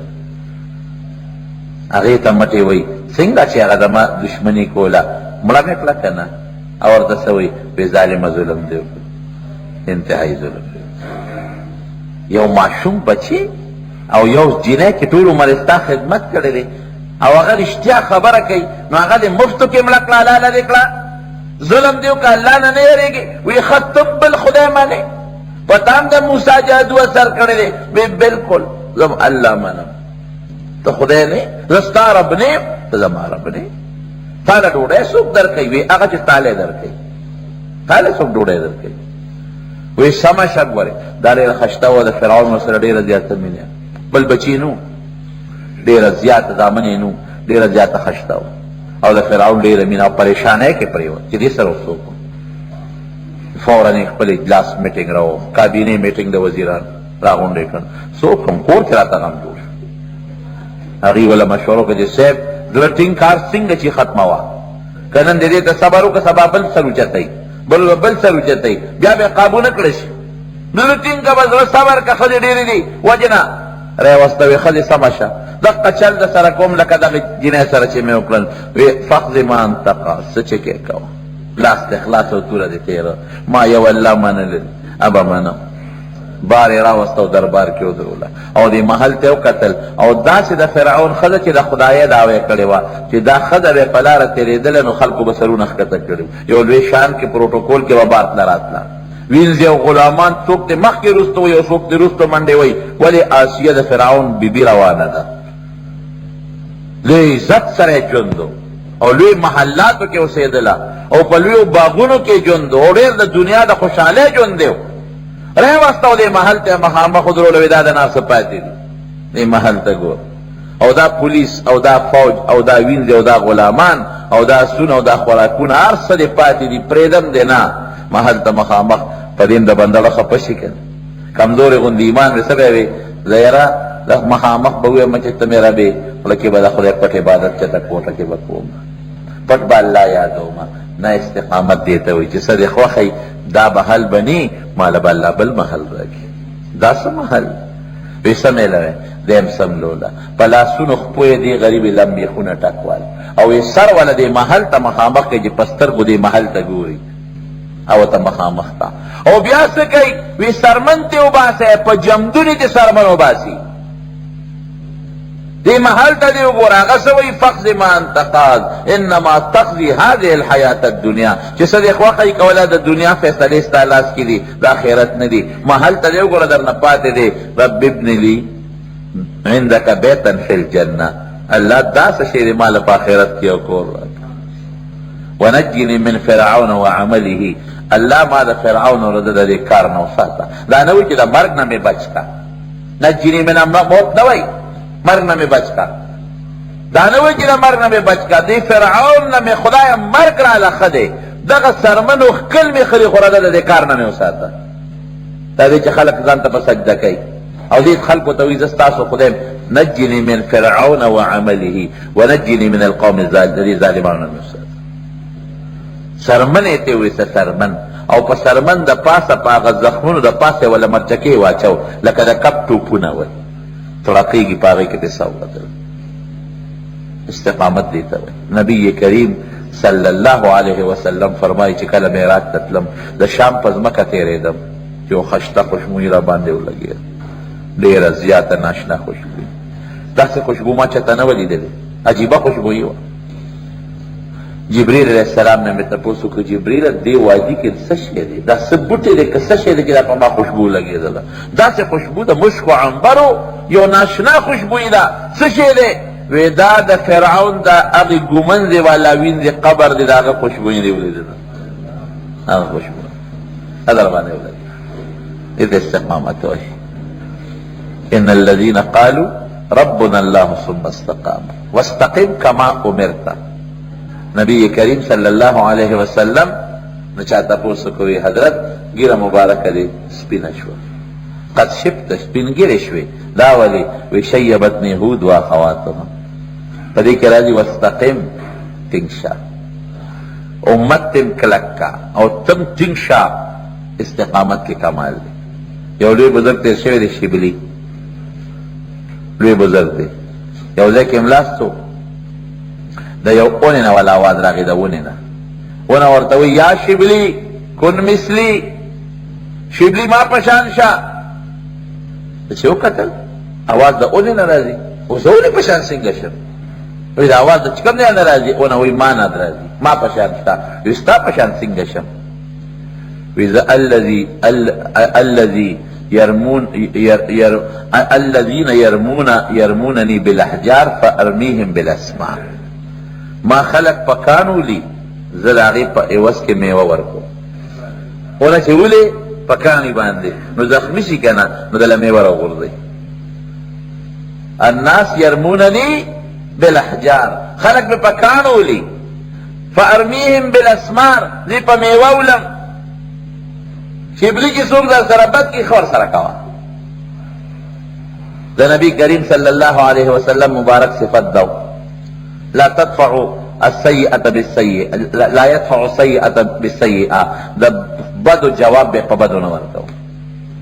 هغې ته مټې وایي څنګه چې هغه زما دشمني کوله، مړه مې کړه که نه؟ او ورته څه وایي؟ بې ظالمه ظلم دی وکړ، انتهایي ظلم دی. یو ماشوم بچی او یو جینۍ کې ټول عمر ستا خدمت کړی دی، او هغه رښتیا خبره کوي، نو هغه دې مفتو کې مړه کړه، الله لرې کړه. ظلم دی وکړه، الله نه نه یېرېږي. وایي ښه ته بل خدای منې، په تا هم د موسی جادو اثر کړی دی؟ وایي بلکل زه الله منم. ته خدای نه، زه ستا رب نه یم، ته زما رب نه یې. تا له ډوډۍ څوک درکوي؟ وایي هغه چې تا له درکوي. تا له څوک ډوډۍ درکوي؟ وایي سمه شه ګورې، دا ډېره خشته وه، د فرعون ورسره ډېره زیاته مینه، بل بچی نو، ډېره زیاته زامن یې نو، ډېره زیاته خشته وه، او د فرعون ډېره مینه او پریشانۍ کې پرېوت چې دې سره څوک و. فوراً یې خپل اجلاس میټینګ راوړ، کابینې میټینګ د وزیران راغونډې کړل. څوک هم کور کې راته غم جوړ شو. هغې وله مشوره وکړه چې صاحب زړه ټینګ کار څنګه چې ختموه، که نن د دې ته صبر وکړه، سبا بل سر اوچتوي، بل سر اوچتوي، بیا به یې قابو نه کړی شي. زړه ټینګ که، به زړه صبر که، ښځې ډېرې دي وجې نه راوستوي. ښځې سمه شه، دقه چل د سره کوم لکه دغې جینۍ سره چې مې وکړل. وی فخذ ما انتقا، څه چې کې کوه، لاس د اخلاص او توره دې تېره، ما یو الله منلی ابه منم. بار یې راوسته او دربار کې ودروله او دې محل ته وکتل او داسې د فرعون ښځه چې د خدایه دعوی کړې وه چې دا ښځه به په لاره تېرېدله نو خلکو به سرونه ښکته کړي یو لوی شان کې پروټوکول کې به بار تله راتله وینځي او غلامان څوک دې مخکې رسته وي او څوک دې رسته منډې وي ولې آسیه د فرعون بیبي روانه ده لوی عزت سره ژوند او لوی محلاتو کې اوسېدله او په لویو باغونو کې ژوند او ډېر د دنیا د خوشحالۍ ژوند دی راوسته او دې محل ته مخامخ ودرولو دا د ناس پاتې دي دې محل ته ګور او دا پولیس او دا فوج او دا وینځي او دا غلامان او دا سونه او دا خوراکونه هر څه دې پاتې دي پرېږدم دې نه محل ته مخامخ په دې د بنده خفه شي که کمزورې غوندې ایمان مې څه به وي زه یاره مخامخ به ووایم چې ته مې ربې خوله کې به د خدای پټ عبادت چېرته کوټه کې به کوم پټ به الله یادوم نه استقامت دې ته وایي چې څه دې خوښئ دا محل بني ماله به الله بل محل راکړي دا څه محل وی سمېله دیم سملوله په لاسونو خپو یې دې غریبې لمبې خونه ټکول او یې سر والا دې محل ته مخامخ کوي چې په سترګو دې محل ته ګوري او ته مخامخ ته او بیا څه کوي وی سرمن ته وباسئ په جمدونې دې سرمن وباسي دې محل ته دې وګوره هغه څه وایي فقض ما انت قاض انما تقضي هذه الحیات الدنیا چې څه دې خوښئ کوله د دنیا فیصلې ستا لاس کې دي د آخرت نه دي محل ته دې وګوره درنه پاتې دی رب ابن لي عندك بیتا فی الجنه الله داسې شی دې ما له په آخرت کې یو کور راکړه ونجني من فرعون وعمله الله ما د فرعون او د دې کار نه وساته دا نه وایي چې د مرګ نه مې بچ کا نجني من موت نه وایي مرگ نمی بچ کا دانوی چې مرگ نمی بچ کا دی فرعون نمی خدای مرگ را لخده دغه سرمن او خکل می خلی خورده د کار نمی وساته دا دی چې خلق ځان ته په سجده کوي او دې خلقو ته وایي زه ستاسو خدای نجني من فرعون وعمله ونجني من القوم الظالمين سرمن یې ته وایي سرمن او په سرمن د پاسه په هغه زخمونو د پاسه ولا مرچکې واچو لکه د کپ ټوپونه وي ترقیږي پاغی کې تصور استقامت دیتا ہے نبی کریم صلی اللہ علیہ وسلم فرمائی چې کله معراج ته تلم د شام په ځمکه تېرېدم یو خشته خوشبویي را باندې ولګېده ډېره زیاته ناشنا خوشبویي داسې خوشبو ما چاته نه وه لیدلې عجیبه خوشبویي وه جبریل علیہ السلام نے مې تپوس وکړو جبریله دې وادي کې څه شی دی دا څه بوټی دی که څه شی دی چې دا په ما خوشبو لګېدله داسې خوشبو د مشک و عنبرو یو ناشنا خوشبویي ده څه شی دی وی دا د فرعون د هغې ګومنځې والا وینځې قبر دی د هغه خوشبویي دی ولیدله هغه خوشبو هذا ربانه ولدي إذا استقامت وجهي إن الذين قالوا ربنا الله ثم استقاموا واستقم كما أمرت نبی کریم صلی اللہ علیہ وسلم نچاہتا پوسو کوئی حضرت گیرہ مبارک دی سپینہ شو قد شبت سپین گیرہ شوی داولی وشیبتنی ہود و خواتم پدی کہ راجی واستقم تنشا امت تم کلکا او تم تنشا استقامت کے کمال دی یو لوی بزرگ تیر شوی دی شبلی لوی بزرگ دی یو ذاک املاستو دا یو اونینا والا آواز راغی دا اونینا اونا ورتوی یا شبلی کن مثلی شبلی ما پشان شا چه قتل آواز دا اونینا رازی او زولی پشان سنگا شم وی دا آواز دا چکم دیانا رازی اونا وی ما ناد رازی ما پشان شا وی ستا پشان سنگا شم وی دا الذي الذين يرمونني بالاحجار فارميهم بالاسماء ما خلق پکانو لی زلاغی پا ایوز کے میوہ ورکو اونا چه ولی پکانی باندے نو زخمی شی کنا نو دل میوہ رو غردی الناس یرموننی بالاحجار خلق پا پکانو لی فارمیهم بالاسمار زی پا میوہ ولم شبلی کی سوک در سربت کی خور سرکوا دا نبی کریم صلی اللہ علیہ وسلم مبارک صفت دو لا تدفعوا السيئة بالسيئة لا يدفع السيئة بالسيئة ده بدو جواب به بدو نورتو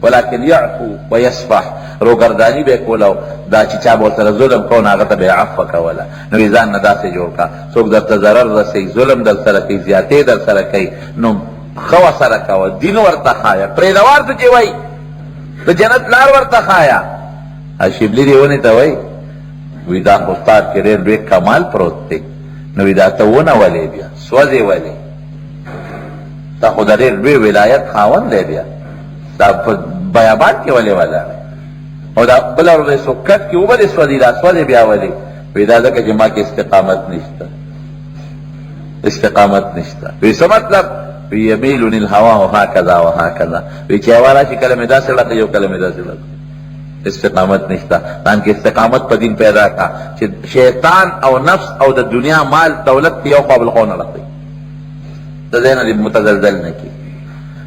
ولكن يعفو ويصفح روگردانی به کولو دا چې چا بول سره ظلم کو نه غته به عفو کوله نو ځان نه داسې جوړ کا څوک درته ضرر رسي ظلم در سره کوي زیاتې در سره کوي نو خو سره کو دین ورته خایا پرې دوار ته چې وای د جنت لار ورته خایا. شبلی دی ونې ته وایي وی دا خو ستا کې ډېر لوی کمال پروت دی، نو وی دا ته ونه ولې بیا سوځې ولې؟ تا خو د ډېر لوی ولایت خاوند دی، بیا دا په بیابان کې ولې ولاړ او دا بله ورځ سکت کې وبه دې سوځي، دا سوځې بیا ولې؟ وی دا ځکه چې ما کې استقامت نشته، استقامت نشته. وی څه مطلب؟ وی یمیلنی الهوا هکذا و هکذا، وی چې هوا راشي کله مې داسې لکه یو کله مې داسې لکه. استقامت نشته. ځان کې استقامت په دین پیدا کا چې شیطان او نفس او د دنیا مال دولت یو خوا بل خوا نه رسوي، د ځای نه متزلزل نه کړي.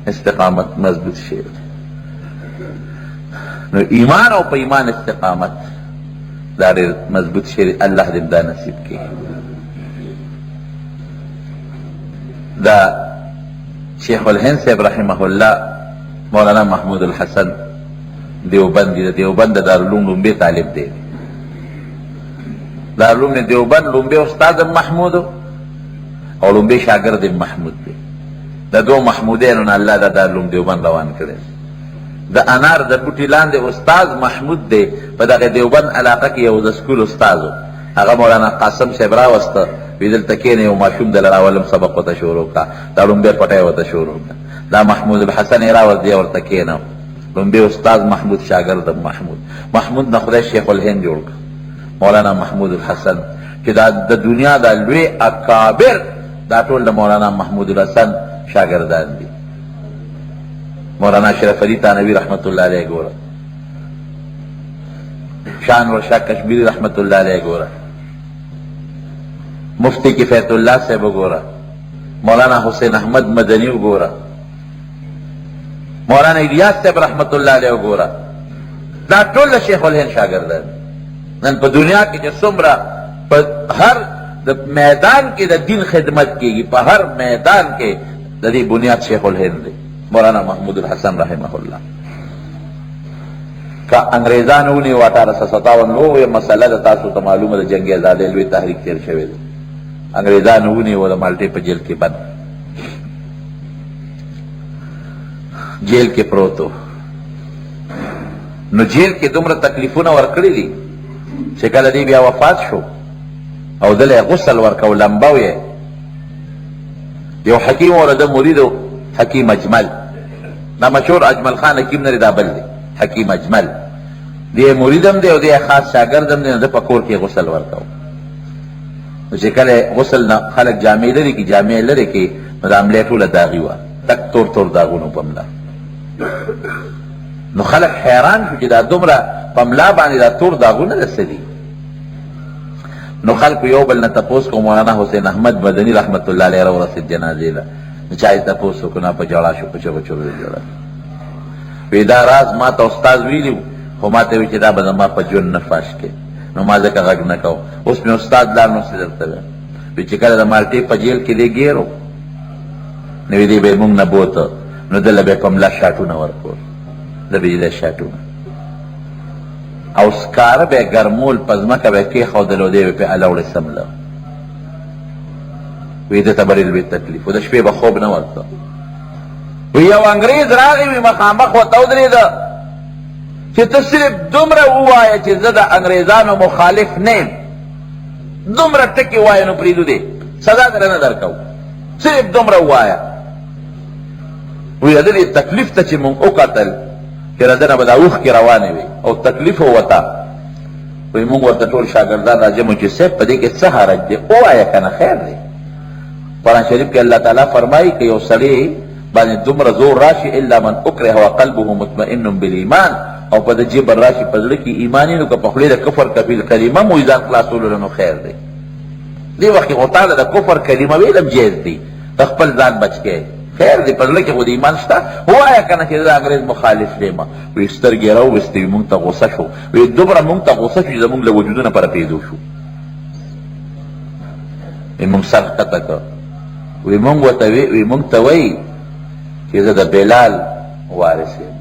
استقامت مضبوط شی. نو ایمان او په ایمان استقامت دا ډېر مضبوط شی. الله دې دا نصیب کړي. دا شیخ الهند صاحب رحمه الله مولانا محمود الحسن دیوبند دی، دیوبند دارالعلوم لومبی طالب دی. دارالعلوم دیوبند لومبی استاد محمود او لومبی شاگرد محمود دی. د دو محمودینو نه الله دا دارالعلوم دیوبند روان کړی. د انار د بوټي لاندې استاد محمود دی. په دغه دیوبند علاقه کې یو د سکول استاد و، هغه مولانا قاسم صاحب راوسته، وی دلته کښېنه یو ماشوم دله راولم سبق ورته شروع کړه، دا لومبی پټی ورته شروع کړه. دا محمود الحسن یې راوست دی ورته کښېنه. لومبی استاد محمود شاگرد محمود نه خدای شیخ الهند جوړ کړ. مولانا محمود الحسن چې دا د دنیا د لوی اکابر دا ټول د مولانا محمود الحسن شاگردان دي. مولانا اشرف علي تانوي رحمت الله علیه ګوره، شانور شاه کشمیری رحمت الله علیه ګوره، مفتی کفایت الله صاحب ګوره، مولانا حسین احمد مدنی ګوره، مولانا الیاس صاحب رحمت الله علیه ګوره. دا ټول شیخ الهند شاگردان. نن په دنیا کې چې څومره په هر د میدان کې د دین خدمت کېږي، په هر میدان کې د دې بنیاد شیخ الهند دی، مولانا محمود الحسن رحمه الله. که انګریزان ونیو 1857 لویه مسله ده، تاسو ته معلومه ده، جنګ ازادۍ لوی تحریک تیر شوی دی. انګریزان ونیو د مالټې په جیل کې بند، جیل کې پروتو. نو جیل کې دومره تکلیفونه ورکړي دي چې کله دی بیا وفات شو او دله غسل ورکو لمبو یې. یو حکیم ورده مریدو حکیم اجمل، دا مشهور اجمل خان حکیم نه دا بل دی حکیم اجمل، دی مریدم دی او دی خاص شاگردم دی. د په کور کې غسل ورکو. نو چې کله غسل نه خلک جامې لري کې جامې لري کې نو د عملې ټوله داغي وه، تک تور تور داغونو په ملا. نو خلک حیران شو چې دا دومره په ملا باندې دا تور داغونه د څه دي. نو خلکو یو بل نه تپوس کو، مولانا حسین احمد مدني رحمت الله علیه راورسېد جنازې له. نو چا یې تپوس وکړو، نه په ژړا شو، په چغو چغو یې ژړل. وی دا راز ما ته استاد ویلي خو ما ته وی چې دا به زما په ژوند نه فاش کې، نو ما ځکه غږ نه کوم. اوس مې استاد لاړ نو څه درته وایم، وی چې کله د مالټې په جیل کې دی ګیرو نو وی دی به یې مونږ نه بوته، نو دله به یې په ملا شاټونه ورکول، د بجلی شاټونه، او سکاره به یې ګرمول، په ځمکه به یې کېښودل او دی به پرې الاوړې سمله. وی ده ته به ډېر لوی تکلیف و، د شپې به خوب نه ورته. وی یو انګریز راغی، وی مخامخ ورته ودرېده چې ته صرف دومره ووایه چې زه د انګریزانو مخالف نه یم، دومره ټکي ووایه نو پرېږدو دی، سزا دره نه درکوو، صرف دومره ووایه. وی د دې تکلیف ته چې مونږ وکتل چې ردنه به دا اوښکې روانې وي او تکلیف ووته، وی مونږ ورته ټول شاګردان راجمع چې صاحب په دې کې څه حرج دی، ووایه که نه خیر دی. قرآن شریف کې الله تعالی فرمایي که یو سړی باندې دومره زور راشي الا من اکره وقلبه مطمئن بالایمان، او په د جبر راشي په زړه کې ایمان یې نو که په خولې د کفر کفیل کلمه مو ځان خلاصولو نو خیر دی. دې وخت کې خو تعالی د کفر کلمه ویلم جایز دی، ته خپل ځان بچ کې خیر دی، په زړه کې خو د ایمان شته. ووایه که نه چې زه انګریز مخالف یم. وی سترګې یې راوویستې، وي مونږ ته غوسه شو، وی دومره مونږ ته غوسه شو چې زمونږ له وجودونه په رپېدو شو. وی مونږ سر ښکته کړ، وی مونږ ورته وی مونږ ته وایي چې زه د بلال وارث یم،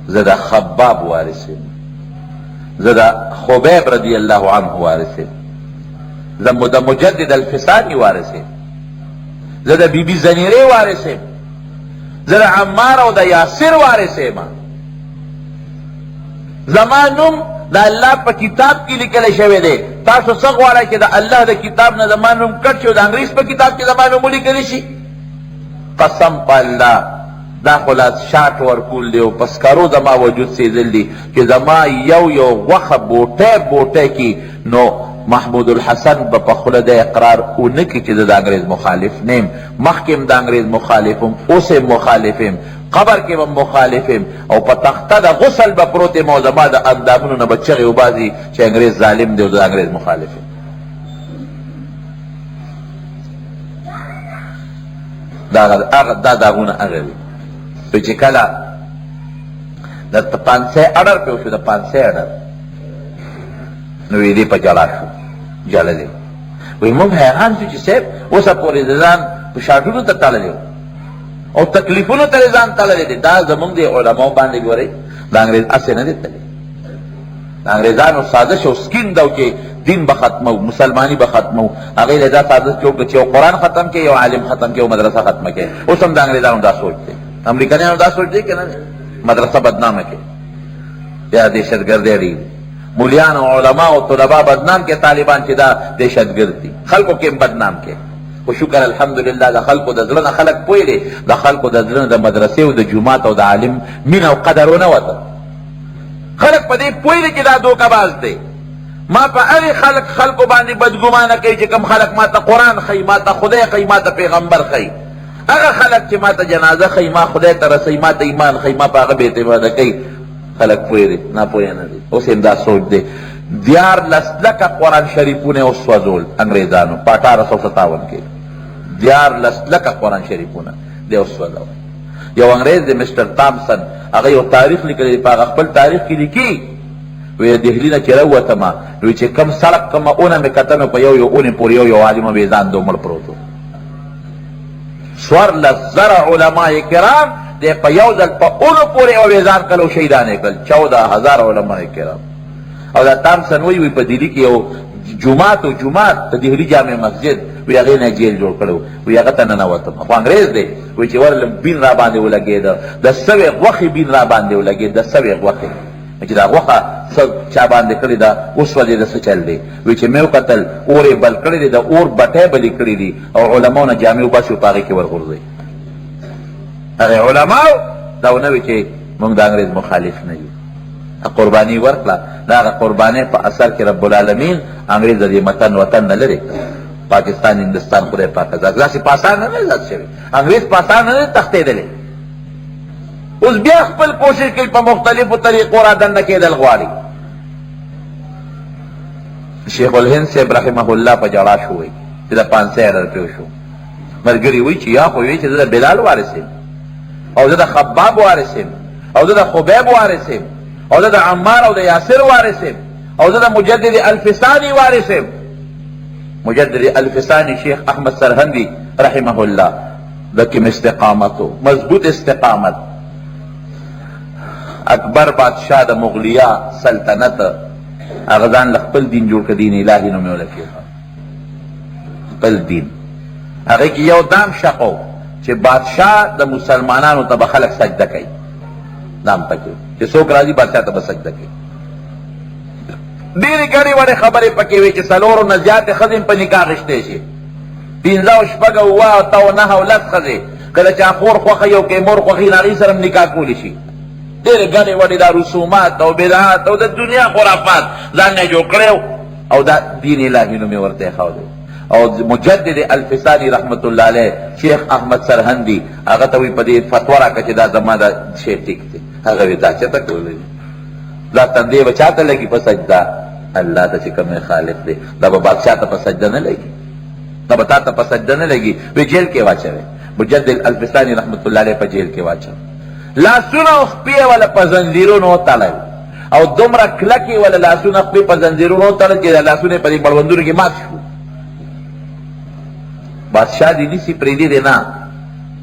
زه د خباب وارث یم، زه د خبیب رضی الله عنه وارث یم، زه د مجدد الفسانی وارث یم، زه د بی بی زنیرې وارث یم، زه د عمار او د یاسر وارث یم. زما نوم د الله په کتاب کې لیکلی شوی دی. تاسو څه غواړئ چې د الله د کتاب نه زما نوم کټ شي او د انګریز په کتاب کې زما نوم ولیکلی شي؟ قسم په الله دا خو لا شاټ ورکول دی او په سکرو زما وجود سیدل دی چې زما یو غوښه بوټی کې نو محمود الحسن به په خوله د اقرار ونه کړي چې د انګریز مخالف نیم. مخکې هم د انګریز مخالفم، اوس هم مخالفم، قبر کې به مخالفم، او په تخته د غسل به پروت یم او زما د اندامونو نه به چغې وباسي چې انګریز ظالم دی او د انګریز مخالف یم. دا داغونه هغه وي چې کله د پانسۍ اډر پې وشو، د پانسۍ اډر نو وی دی په جلا شو، جلا دی. وی موږ حیران شو چې صاحب اوسه پورې د ځان په شاټونو ته تړلی و او تکلیفونو ته ځان تړلی دی. دا زمونږ د علماو باندې ګورئ د انګریز هسې نه دی تللی. د انګریزانو سازش او سکین دا و چې دین به ختمو، مسلمانی به ختمو. هغوی له دا سازش چې وکړه چې یو قرآن ختم کړي، یو عالم ختم کړي، یو مدرسه ختمه کړي. اوس هم د انګریزانو دا سوچ دی، امریکایانو دا سوچ دی که نه؟ مدرسه بدنامه کړي یا دهشتګردي ډېر مولیان او علماء او طلباء بدنام کې، طالبان چې دا دهشتګرد دي، خلکو کې بدنام کې. خو شکر الحمدلله د خلکو د زړه نه خلک پوه دي، د خلکو د زړه نه د مدرسې او د جومات او د عالم مینه او قدر ونه وته. خلک په دې پوه دي چې دا دوکه‌باز دی. ما په هغې خلکو باندې بدګمانه کوي چې کوم خلک ما ته قرآن ښیي، ما ته خدای ښیي، ما ته پیغمبر ښیي. هغه خلک چې ما ته جنازه ښیي، ما خدای ته رسوي، ما ته ایمان ښیي، ما په هغه بې اعتماده کوي. خلق پوه دی، ناپوه نه دی. اوس هم دا سوچ دی. 14 لکه قرآن شریفونه وسوځول انګریزانو په 1857 کې. 14 لکه قرآن شریفونه دی وسوځول. یو انګریز دی مسټر تامسن، هغه یو تاریخ لیکلی دی، په هغه خپل تاریخ کې لیکي وی دهلي نه چې راووتمه نو چې کوم سړک کومه اونه مې کته نو په یو اونې پورې یو عالمه بې ځان دو مړ پروت و. 14,000 علماء کرام دی په یو ځل په اونو پورې اویزان کړل او شهیدان یې کړل. 14,000 علماء کرام. او دا تامسن وی په دهلي کې یو جومات د دهلي جامع مسجد وی هغې نه جیل جوړ کړی وی هغه ته ننوتم. خو انګریز دی وی چې ورلم بین را باندې ولګېده، د سوې غوښې بین را باندې ولګېد، د سوې غوښې چې دا غوښه څه چا باندې کړې ده اوس ولې د څه چل دی. وی چې مې وکتل اور یې بل کړی دی، د اور بټۍ بلې کړي دي او علماو نه جامې وباسي او په هغې کې ورغورځوي. هغې علماو دا ونه وي چې موږ د انګریز مخالف نه یو. قرباني ورکړه، د هغه قربانۍ په اثر کې رب العالمین انګریز د دې وطن نه لرې کړ. پاکستان هندوستان خدای پاک داسې په اسان نه دی ازاد شوی. انګریز په اسان نه دی تښتېدلی. اوس بیا خپل کوشش کوي په مختلفو طریقو را دننه کېدل غواړي. شیخ الهند صاحب رحمه الله په جړا شو وی چې د 500 ډالر پرې شو. ملګري وی چې یا خو وی چې زه د بلال وارث یم او زه د خباب وارث یم او زه د خبیب وارث یم او زه د عمار او د یاسر وارث یم او زه د مجدد الفسانی وارث یم. مجدد الفسانی شیخ احمد سرهندی رحمه الله د کوم استقامت مضبوط استقامت. اکبر بادشاہ د مغلیه سلطنت هغه ځان له خپل دین جوړ کړ، دین الهي نوم یې ولکېښه، خپل دین. هغې کې یو دام شقو چې بادشاہ د مسلمانانو ته به خلک سجده کوي. دام پکې چې څوک راځي بادشاہ ته به سجده کوي. ډېرې ګڼې وړې خبرې پکې وې چې 4 نه زیاتې ښځې په نکاح اخېستی شي. 15 شپږ 8 9 10 ښځې کله چا خور خوښه یو کې مور خوښي نو هغې سره هم نکاح کولی شي. ډېرې ګڼې وړې دا رسومات او بدعات او د دنیا خرافات ځان نه جوړ کړی او دا دین الهي نوم یې ورته ایښودی. او مجدد الفسانی رحمت الله علیه شیخ احمد سرهندي هغه ته وی په دې فتوا راکړه چې دا زما دا شی ټیک دی. هغه وی دا چېرته کولی دا تندې به چا ته لګي په سجده؟ الله ته چې کوم خالق دی دا به بادشاه ته په سجده نه لګي، دا به تا ته په سجده نه لګي. وی جیل کې واچوي. مجدد الفسانی رحمت الله علیه په جیل کې واچوي. لاسونه او خپې یې وله په زنځیرونو وتړل او دومره کلکې وله لاسونه خپې په زنځیرونو وتړل چې لاسونه یې په دې مړوندونو کې مات شو. بادشاہ دی نیسی پریدی دی نا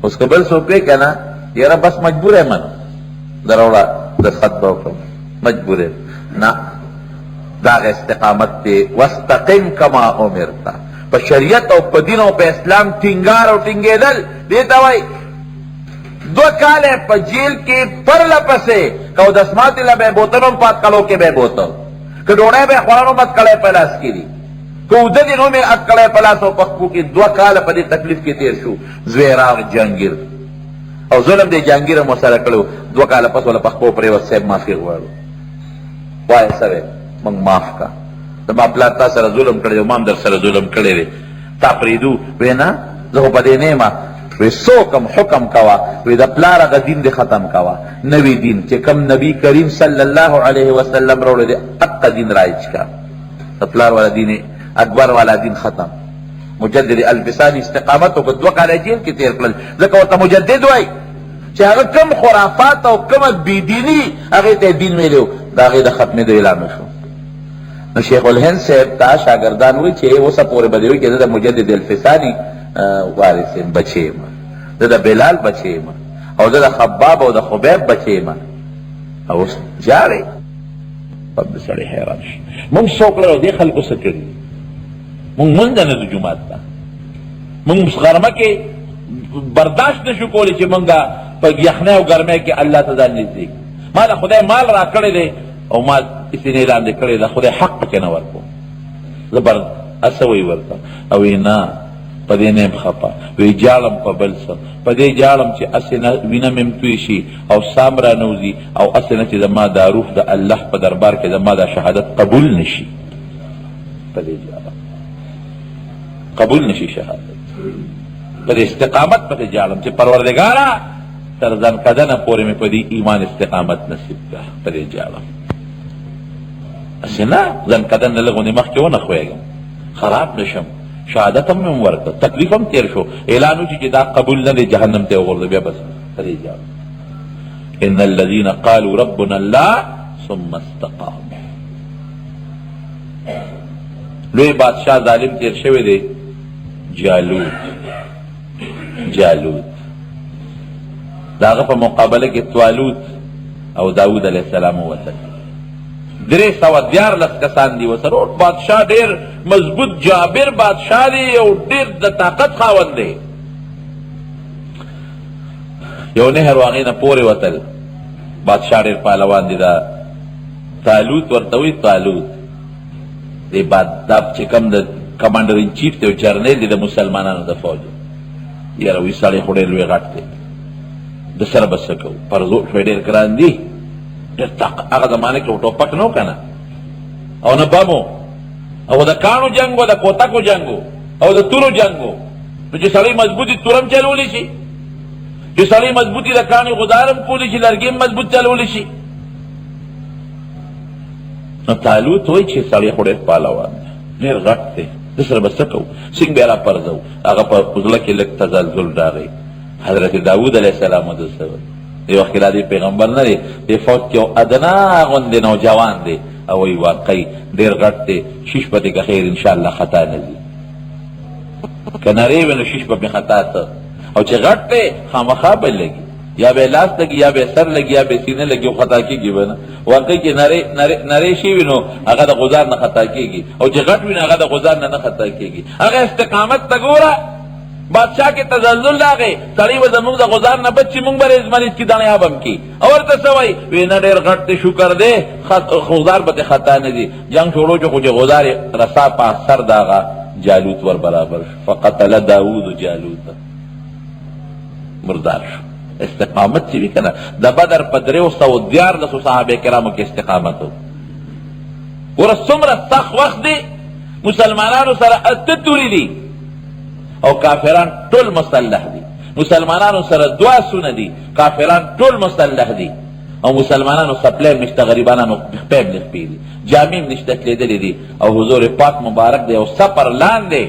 اس کو بل سوپے که نا یرا بس مجبور ہے منو دروڑا دستخط باوکم مجبور ہے نا. داغ استقامت تے واستقم کما امرتا په شریعت او په دین او په اسلام ټینګار او ټینګېدل دې ته وایي. دو کالے پا جیل کی پر لپسے کہ دسماتی لبے بوتنوں پات کلو کے بے بوتن کہ ڈوڑے بے خوانوں مت کڑے پلاس کی دی کہ ادھا دنوں میں ات کڑے پلاسو پخپو کی دو کال پا دی تکلیف کی تیر شو زویراغ جنگیر او ظلم دی جنگیر مسئلہ کرو دو کال پس والا پخپو پرے وسیب معافی غوارو وائے سوے منگ معاف کا دم اپلاتا سر ظلم کرے امام در سر ظلم کرے وے تا پریدو وینا زہو پدے نیما وی سو کم حکم کوا وی دا پلارا غا دین دے ختم کوا نوی دین چے کم نبی کریم صلی اللہ علیہ وسلم روڑے دے اقا دین رائج کا دا پلار والا دین اکبر والا دین ختم مجدد الفسانی استقامتو کو دو کالا جیل کی تیر کلل ذکر تا مجدد وائی چے اگر کم خرافات او کم بیدینی اگر تے دین میں لیو دا اگر دا ختم دو اعلان شو نو شیخ الہند صاحب تا شاگردان ہوئی چے وہ سب پورے بدے ہوئی کہ دا مجدد الفسانی وارثین بچے ما دا بلال بچے ما او دا خباب او دا خبیب بچے ما او جارے رب سڑے حیران شی منگ سوکلر او دے خلقو سکری منگ منزن دو جماعت تا منگ غرمہ کے برداشت نشو کولی چے منگا پا یخنے و گرمے کے اللہ تدال نزدیک مالا خدای مال را کڑے دے او مال اسی نیلان دے کڑے دا خدای حق پکے نور کو زبر اسوئی ورکا اوی نا پدے نیم خپا وی جالم پا بلسا پدے جالم چی اسنا وینم امتویشی او سامرا نوزی او اسنا چی دما دا روح دا اللہ پا دربار کے دما دا شہادت قبول نشی پدے جالم قبول نشی شہادت پدے استقامت پدے جالم چی پروردگارا ترزن قدن پورے میں پدی ایمان استقامت نصیب کا پدے جالم اسنا زن قدن نلگو نمخ کیوں نخوئے گا خراب نشم شہادت ہم میں ورکا تکلیف ہم تیر شو اعلانو چی دا قبول نہ دے جہنم تے غرد بیا بس خری جاؤ ان الذین قالوا ربنا اللہ ثم استقاموا لوی بادشاہ ظالم تیر شوے دے جالوت داغا پا مقابلہ کے توالوت او داود علیہ السلام وسلم درے سوا دیار لس کسان دی وسر اور بادشاہ دیر مضبوط جابر بادشاہ دی اور دیر دا طاقت خاون دے یو نہر واغینا پورے وطل بادشاہ دیر پالوان دی دا تالوت ورطوی تالوت دی داب چکم دا کمانڈر ان چیف تے و جرنیل دی دا مسلمانانو دا فوج یا روی ساڑی خوڑے لوی غٹ تے دا سر بسکو پرزو شوی دیر کران دی اگا زمانے کے ٹوپک نو کنا او نہ بمو او دا کانو جنگو دا کوتاکو جنگو او دا تورو جنگو جو سڑی مضبوطی تورم چلولی شی جو سڑی مضبوطی دا کانی غدارم کولی شی لرگیم مضبوط چلولی شی نو تالوت ہوئی چھ سڑی خوڑے پالاوان نیر غٹ تے دسر بسکو سنگ بیرا پرزو اگا پر ازلکی لک تزلزل ڈاگئی حضرت داود علیہ السلام دسر دی وقت لا دی پیغمبر نہ دی فوج کیو ادنا غند نوجوان دی اوی واقعی دیر غٹ دی شش پتی کا خیر انشاءاللہ خطا نزی کناری ونو شش پتی خطا تا او چه غٹ دی خامخابل لگی یا بے لاس لگی یا بے سر لگی یا بے سینے لگی و خطا کی گی بنا واقعی که نریشی ونو اگا دا غزار نا خطا کی گی او چه غٹ ونو اگا دا غزار نا خطا کی گی اگا استقامت تا گورا بادشاہ کے تزلزل لاغے سڑی و زمونگ دا غزار نا بچی مونگ بر ازمانیس کی دانے آبم کی اور تسوائی وینا دیر غٹ تے شکر دے غزار بتے خطا ندی جنگ چھوڑو جو کچھ غزار رسا پا سر داغا جالوت ور برابر فقتل داود جالوت مردار شو استقامت چی بھی کنا دا بدر پدرے و سو دیار لسو صحابہ کرامو کے استقامت ہو ورسوم رستاخ وقت دی مسلمانانو سر اتتوری دی او کافران ټول مسلح دی مسلمانانو سره دوا سونه دی کافران ټول مسلح دی او مسلمانانو سپلیم نشته غریبانانو پیم نخپی دی جامیم نشته کلیدلی دی او حضور پاک مبارک دی او سپر لاندے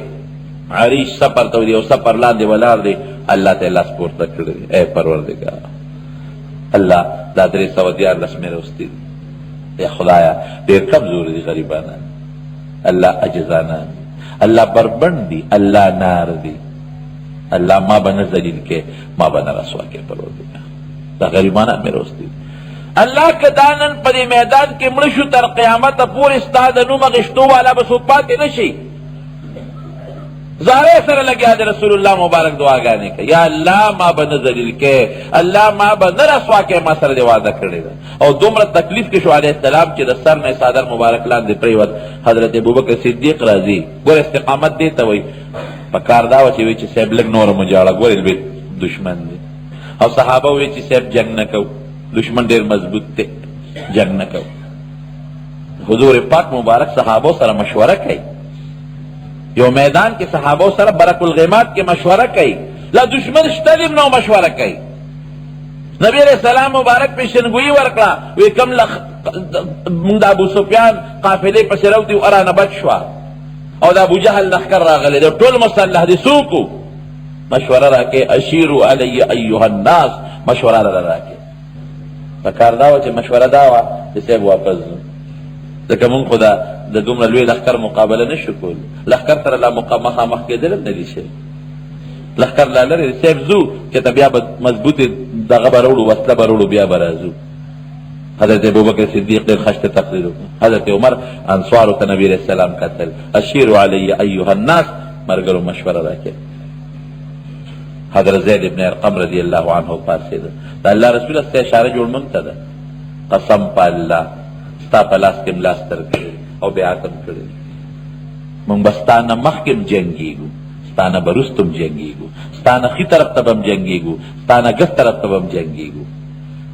عریش سپر تو دی او سپر لاندے ولار دی اللہ تعالیٰ سپورتا کردی اے پروردگار اللہ دا 300 لس میرے استی دی اے خدایا دیر کمزور دی غریبانان اللہ اجزانان اللہ بربند دی اللہ نار دی اللہ ما بنا ذلیل کے ما بنا رسوا کے پروردگار دا غریبانہ میں روستی اللہ کے دانن پدی میدان کے مرشو تر قیامت پور استاد نو مغشتو والا بسو پاتی نشی زارے سر لگیا دے رسول اللہ مبارک دعا گانے کا، یا اللہ ما بن ذلیل کے، اللہ ما بن رسوا کے، ما سر دے وعدہ کردے دا. اور دومره تکلیف کې شو علیہ السلام چې د سر نه صادر مبارک لاندې پریوت. حضرت ابوبکر صدیق راضی ګور استقامت دی ته وای پکار دا و چې وی چې صاحب لګ نور مجاړه ګور دې دشمن دی. او صحابه وی چې صاحب جنگ نه کو، دشمن ډیر مضبوط دی، جنگ نه کو. حضور پاک مبارک صحابه سره مشوره کوي، یو میدان کې صحابه سره برق الغیمات کې مشوره کوي، لا دشمن شتلیم نو مشوره کوي. نبی علیہ السلام مبارک پیشنگوئی ورکړه، وی کم مونږ د ابو سفیان قافلې پسې راوتي او ارانه بچ شوه او د ابو جهل لښکر راغلی دی، ټول مسلح دي، څوک مشوره راکې، اشیرو علی ایها الناس، مشوره راکې. پکار دا وه چې مشوره دا وه چې صاحب واپس ځو، ځکه مونږ خو د دومره لوی لښکر مقابله نه شو کولی، لښکر سره لا مخامخ کېدل هم نه دي شوي، لښکر لا لرې صاحب ځو چې ته بیا به مضبوطې دغه به راوړو، وسله به راوړو، بیا به راځو. حضرت ابوبکر صدیق ډېر ښه تقریر وکړ. حضرت عمر انصارو ته نبي علیه السلام کتل، اشیرو علی ایها الناس، ملګرو مشوره راکړه. حضرت زید ابن ارقم رضی الله عنه پاڅېده، د الله رسوله ستا اشاره جوړ مونږ ته ده، قسم په الله ستا په لاس کې م لاس تر کړی او بیعت م کړی، مونږ به ستا نه مخکې م جنګېږو، ستا نه به وروسته م جنګېږو، ستا نه ښي طرف ته به م جنګېږو، ستا نه ګس طرف ته به م جنګېږو.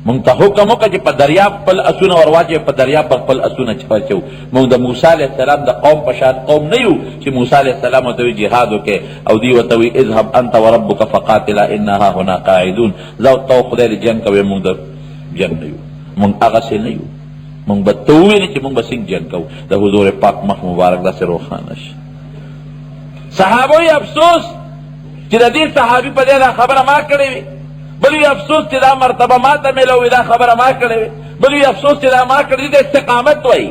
مونږ ته حکم وکړه چې په دریاب خپل اسونه ور واچوې، په دریاب به خپل اسونه واچوو. مونږ د موسی علیه السلام د قوم په شان قوم نه یو چې موسی علیه السلام ورته وایي جهاد وکړې او دوی ورته وایي اذهب انت وربک فقاتلا انا هاهنا قاعدون، ځه او ته خدای دې جنګ کوې، مونږ د جنګ نه یو، مونږ هغسې نه یو. مونږ به ته ووینې چې مونږ به څنګه جنګ کوو، د حضور پاک مخ مبارک داسې روښانه شي. صحابه یې افسوس چې د دې صحابي په دې دا خبره ما کړې وي، بل وی افسوس چې دا مرتبه ما ته میلوي، دا خبره ما کړې وي، بل وی افسوس چې دا ما کړې د استقامت وایي.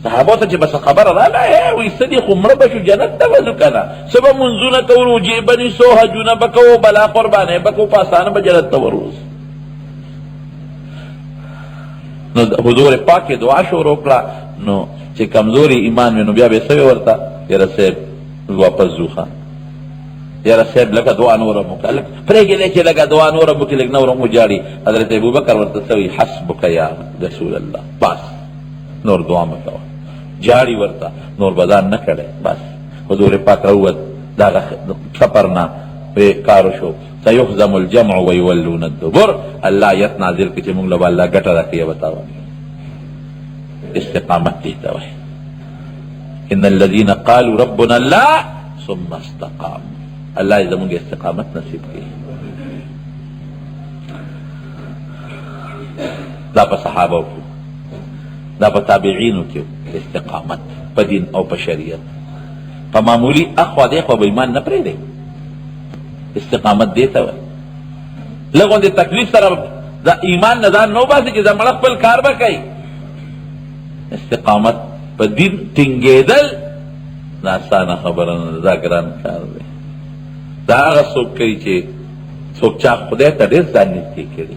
صحابو ته چې بس خبره راغله وایي څه دي خو مړه به شو، جنت ته به ځو که نه، څه به منځونه کوو، روجې به نیسو، حجونه به کوو، بلا قربانۍ به کوو، په اسانه به جنت ته وروځو. نو حضور پاک یې دعا شروع کړه، نو چې کمزوري ایمان وي نو بیا به یې څه وی ورته، یاره صاحب واپس ځو ښه، یاره صاحب لکه دعا نوره مو کړه، پرېږدی چې لکه دعا نوره مو کړي، لږ نوره مو جاړي. حضرت ابوبکر ورته څه وایي، حسبک یا رسول الله، بس نور دعا مه کوه، جاړي ورته، نور به ځان نه کړی، بس. حضور پاک راووت د هغه ټپر نه، پرې کار وشو، سیهزم الجمع ویولون الدبر، الله آیت نازل کړي چې موږ له به الله ګټه راکړي. بتا استقامت دې ته وایي، ان الذین قالوا ربنا الله ثم استقاموا، الله یې زموږ استقامت نصیب کړي. دا په صحابو کې، دا په تابعینو کې استقامت په دین او په شریعت، په معمولي اخوا دېخوا به ایمان نه پرېږدي. استقامت دې ته وایي. لږ غوندې تکلیف سره د ایمان نه ځان نه وباسي چې زه مړه خپل کار به کوي. استقامت په دین ټینګېدل دا اسانه خبره نه ده، دا ګران کار دی. دا هغه څوک کوي چې څوک چا خدای ته ډېر ځان نږدې کړي.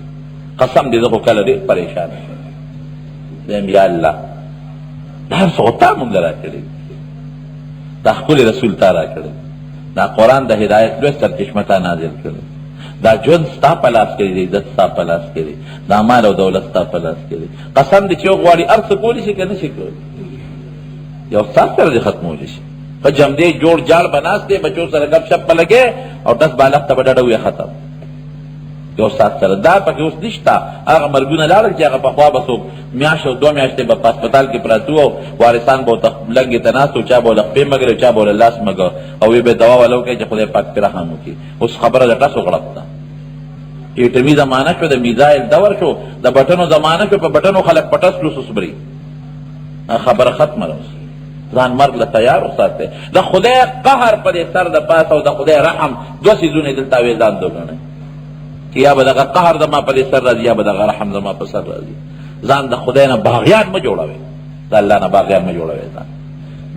قسم دې زه خو کله ډېر پریشانه شم، زم یا الله دا هر څه خو تا مونږ له راکړي، دا ښکلي رسول تا راکړی، دا قرآن د هدایت لوی سرچشمه تا نازل کړی، دا ژوند ستا په لاس کې دی، عزت ستا په لاس کې دی، دا مال او دولت ستا په لاس کې دی. قسم دې چې یو غواړي هر څه کولی شي که نه شي کولی، یو ساعت سره دې ختمولی شي. په جمدې جوړ جاړ به ناست دی، بچو سره گپ شپ به لګې او ډس بالغ ته به ډډه ویې ختم. یو ساعت سره دا پکې اوس نشته. هغه مرګونه لاړل چې هغه پخوا به څوک میاشت او 2 میاشتې به په هسپتال کې پراته وو، وارثان به ورته لنګې ته ناست وو، چا به له خپې مګر چا به له لاس مګر، او وی به دوا وله وکړي چې خدای پاک پرې رحم وکړي. اوس خبره د ټس وغړپ ده، ایټمي زمانه شو، د میزایل دور شو، د بټنو زمانه شو، په بټنو خلک پټس کړو سسبري، خبره ختمه ده. ځان مرګ له تیار وساتئ. د خدای قهر په دې سر د پاسه او د خدای رحم دوه څیزونه یې دلته اوېزان وګڼئ چې یا به دغه قهر زما په دې سر راځي، یا به دغه رحم زما په سر راځي. ځان د خدای نه باغیان مه جوړوئ، د الله نه باغیان مه جوړوئ. ځان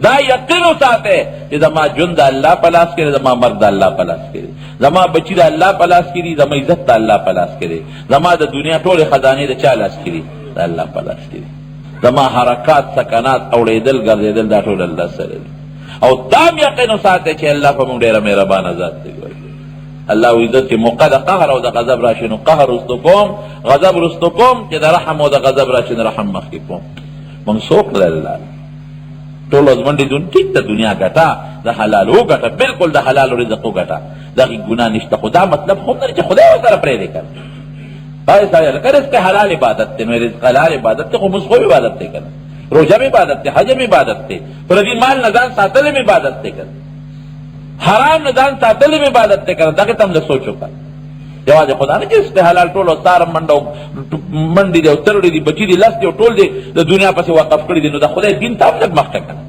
دا یقین وساتئ چې زما ژوند د الله په لاس کې دی، زما مرګ د الله په لاس کې دی، زما بچي د الله په لاس کې دي، زما عزت د الله په لاس کې دی، زما د دنیا ټولې خزانې د چا لاس کې دي؟ د الله په لاس کې دي. زما حرکات، سکنات، اوړېدل، ګرځېدل دا ټول الله سره دي. او دام یقین ساته چې الله په موږ ډېر مهربان ذات دی. الله عزت چې موقع د قهر او د غضب راشي نو قهر رستو کوم، غضب رستو کوم، چې د رحم او د غضب راشي نو رحم مخکې کوم. منسوخ لله ټول ازمنډي دون ټیک ته دنیا ګټه د حلال او ګټه، بالکل د حلال رزق او ګټه، دغه ګناه نشته. خدا مطلب خو نه چې خدای سره پرې دی کنه. پای سره لکه رزق حلال عبادت ته، نو رزق حلال عبادت ته خو مسخو عبادت ته کنه، روزه عبادت ته، حج عبادت ته، پر دې مال نه ځان ساتل عبادت ته کنه، حرام نه ځان ساتل عبادت ته کنه. دغه تم له سوچو کنه یوازې خدا نه چې است حلال ټول او سار منډي دی او ترړي دی بچی دی لاس دی ټول دی د دنیا پسې وقف کړی دی. نو د خدای دین ته لږ مخکې کنه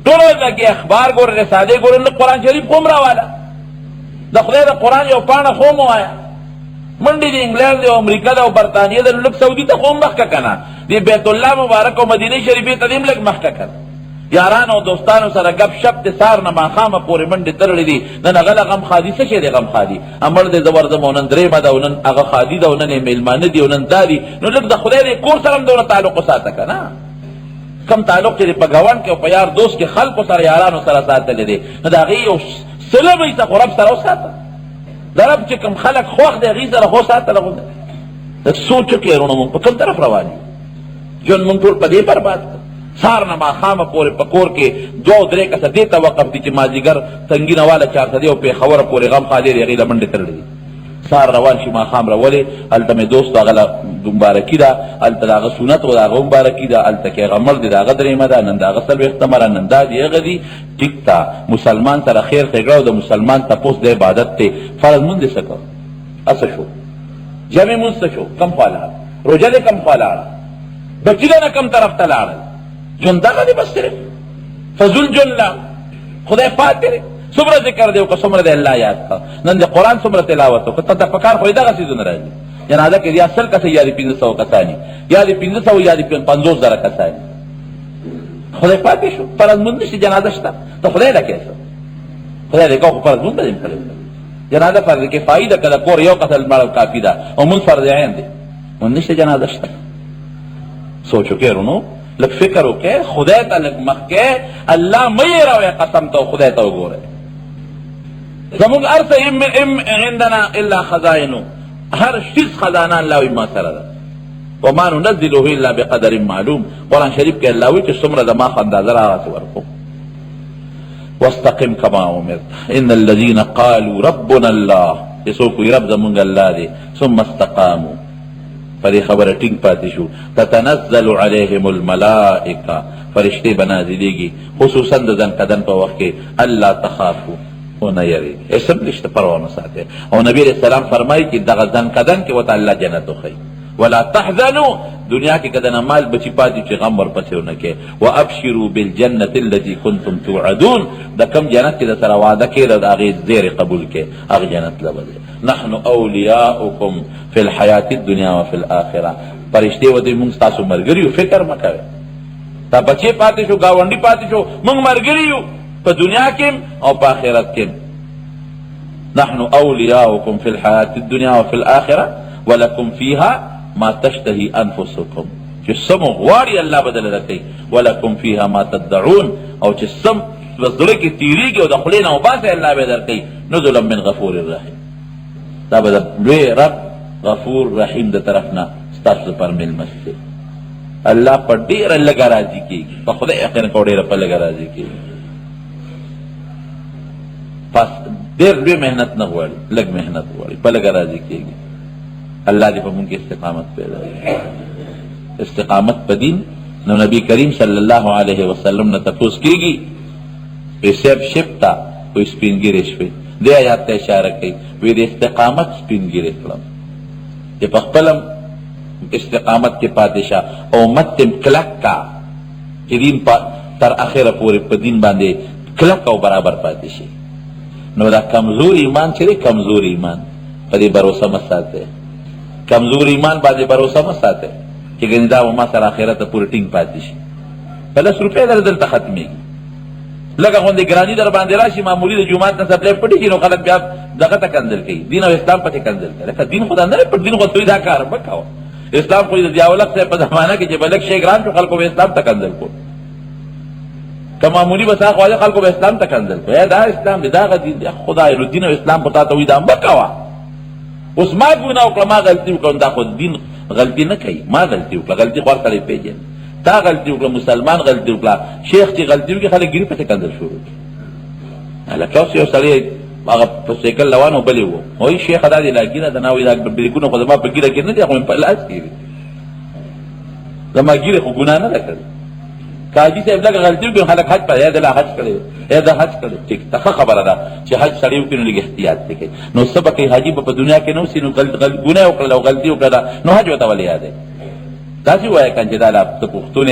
ټول لګي اخبار ګور رساله ګور نو قرآن شریف کوم راواله د خدای د قرآن یو پاڼه خو مو آیا منډي دی انګلند دی او امریکا دی او برتانیې دی لږ سعودي ته کوم مخکې کنه دی بیت الله مبارک او مدینه شریفه ته دیم لږ مخکې کنه. یارانو او دوستانو سره گپ شپ د سار نه ماخامه پورې منډې تړلې دي. نن هغه غم خادي څه شی دی؟ غم خادي امر دې زبردم او نن درېمه ده او نن هغه خادي ده او نن میلمانه دي او نن دا دي. نو لږ د خدای دې کور سره هم دونه تعلق وساته که نه، کم تعلق چې په ګاونډ کې او په یار دوست کې خلکو سره یارانو سره ساتلی دی نو د هغې یو صله به یې څه خو رب سره وساته. د رب چې کوم خلک خوښ دی هغې سره خو ساتله خو سوچ وکړې وروڼه مونږ په کوم طرف روان یو؟ ژوند مونږ ټول په دې برباد کړ. سار نه ماښامه پورې په کور کې دوه او درې کسه دې ته وقف دي چې مازدیګر تنګینه واله چارسدې او پېښوره پورې غم خالي دی هغې له منډې تړلې دي. سار روان شي ماښام راولې هلته مې دوست هغه له مبارکي ده، هلته د هغه سنت و د هغه مبارکي ده، هلته کې هغه مړ دی د هغه درېیمه ده، نن د هغه څلوېښتمه ده، نن دا دي هغه دي. ټیک ته مسلمان سره خیر ښېګړه او د مسلمان تپوس د عبادت دی. فرض مونځ دې څه کوه؟ هسه شو جمع مونځ څه شو؟ کم خوا لاړه؟ روژه دې کم خوا لاړه؟ بچي ده نه کم طرف ته لاړل؟ جون دغه دی بس صرف فضول جون لا خدای پاتې دی. څومره ذکر دی که څومره دی الله یاد کړه. نن د قرآن څومره تلاوت وکړه ته ته په کار خو یې دغه څیزونه راځي. جنازه کې یا 100 کسه یا 1500 کسانی یا 1500 یا 50,000 کسانی خدای پاتې شو. فرض مونږ نشي جنازه شته ته خدای لکه څه خدای دې کو فرض مونږ دې کړو. جنازه فرض کفایي ده کله کور یو کسل مړ کافی ده او مونږ فرض عین دي مونږ نشي جنازه شته. سوچو کې ورونو لږ فکر وکړئ، خدای ته لږ مخکې الله مه یېروئ قسم ته خدای ته وګورئ. زموږ هر څه عندنا الا خزائنو، هر شیز خزانه الله وي ما سره ده. وما ننزله الا بقدر معلوم. قرآن شریف کې الله وایي چې څومره د ما اندازه راغسې ورکو. واستقم كما امرت ان الذين قالوا ربنا الله، چې څوک وایي رب زمونږ الله دی، ثم استقاموا پدې خبره ټینګ پاتې شو، تتنزل علیهم الملائکه، فرشتې به نازلېږي خصوصا د ځنکدن په وخت کې، الله تخافو ونه یریږي، اسم نشته پروا نه ساتئ. او نبی علیه السلام فرمایي چې دغه ځنکدن کې ورته الله جنت وښیي. ولا تحزنوا، دنیا کې که د مال بچي پاتې چې غم ورپسې ونه کې. وابشروا بالجنة التي كنتم توعدون، د کم جنت چې د سره وعده کېده د هغې زیرې قبول کې، هغه جنت له به دی. نحن اولیاؤکم فی الحیات الدنیا وفی الاخره، فرشتې ودوی مونږ ستاسو ملګري یو، فکر مه کوئ. تا بچې پاتې شو، ګاونډي پاتې شو، مونږ ملګري یو په دنیا کې او په آخرت کې. نحن اولیاؤکم فی الحیات الدنیا وفی الاخره ولکم فیها ما تشتهی انفسکم، چې سم غواړي الله بدل درکوي. ولکم فیها ما تدعون، او چې سم زړه کې تیریږي او د خولې نه وباسئ الله به درکوي. نزلا من غفور رحیم، دا به د لوی رب غفور رحیم د طرف نه ستاسو لپاره مېلمه شي. الله په ډېره لږه راضي کېږي، په خدای یقین کوه ډېره په لږه راضي کېږي. پس ډېر لوی محنت نه غواړي، لږ محنت غواړي، په لږه راضي کېږي. الله دې په مونږ کې استقامت پیدا کړي، استقامت په دین. نو نبی کریم صلی الله علیه وسلم نه تپوس کېږي وی صاحب شپته وی سپینګیرې شوې، دې آیات ته اشاره کوي وی د استقامت سپینګیرې کړم چې په خپله استقامت کې پاتې شه او امت ته کلک کا چې دین تر اخره پورې په دین باندې کلک او برابر پاتې شي. نو دا کمزور ایمان چې دی، کمزور ایمان په دې باور مه ساتئ، کمزور ایمان باندې باور مه ساتئ چې ګنې دا به ما سره اخرت ته پورې ټینګ پاتې شي. په 10 روپۍ در دلته ختمېږي، لکه غوندې ګراني در باندې راشي، معمولي د جومات نه سپلی پټې شي نو خلک بیا دغه ته کنځل کوي، دین او اسلام پسې کنځل کوي. لکه دین خو دا نه دی پټ، دین خو دوی دا کار مه کوه. اسلام خو د ضیاءالحق صاحب په زمانه کې چې به لږ شی ګران شو خلکو به اسلام ته کنځل کړو. که معمولی بسا خواهد خلقو به اسلام تکنزل کو دا اسلام دی دا غدین دی خدای رو دین و اسلام پتا توی دا مکوا اس ما گناہ وکړه ما غلطی وکړم دا خود دین غلطی نه کوي ما غلطی وکړه غلطی خور سره پیژن تا غلطی وکړه مسلمان غلطی وکړه شیخ چې غلطی وکړي خلک ګری پته کنزل شروع لکه یو سړی هغه په سیکل روانو بلی وو وای شیخ دا دی لاګیره دا نو دا بریکونو خو ما په ګیره کې نه دی خو په لاس کې زما ګیره خو ګناه نه ده کاجی صاحب لګ غلطی وکړي خلک حج پر یاد لا حج کړي دا حج کړي ټیک ته خبره ده چې حج سړی وکړي نو لګ احتیاط وکړي نو سبق حاجی په دنیا کې نو سینو ګناه وکړه او غلطی وکړه نو حج وته ولې یاد ده تاسو وایي کنه دا لا پښتونه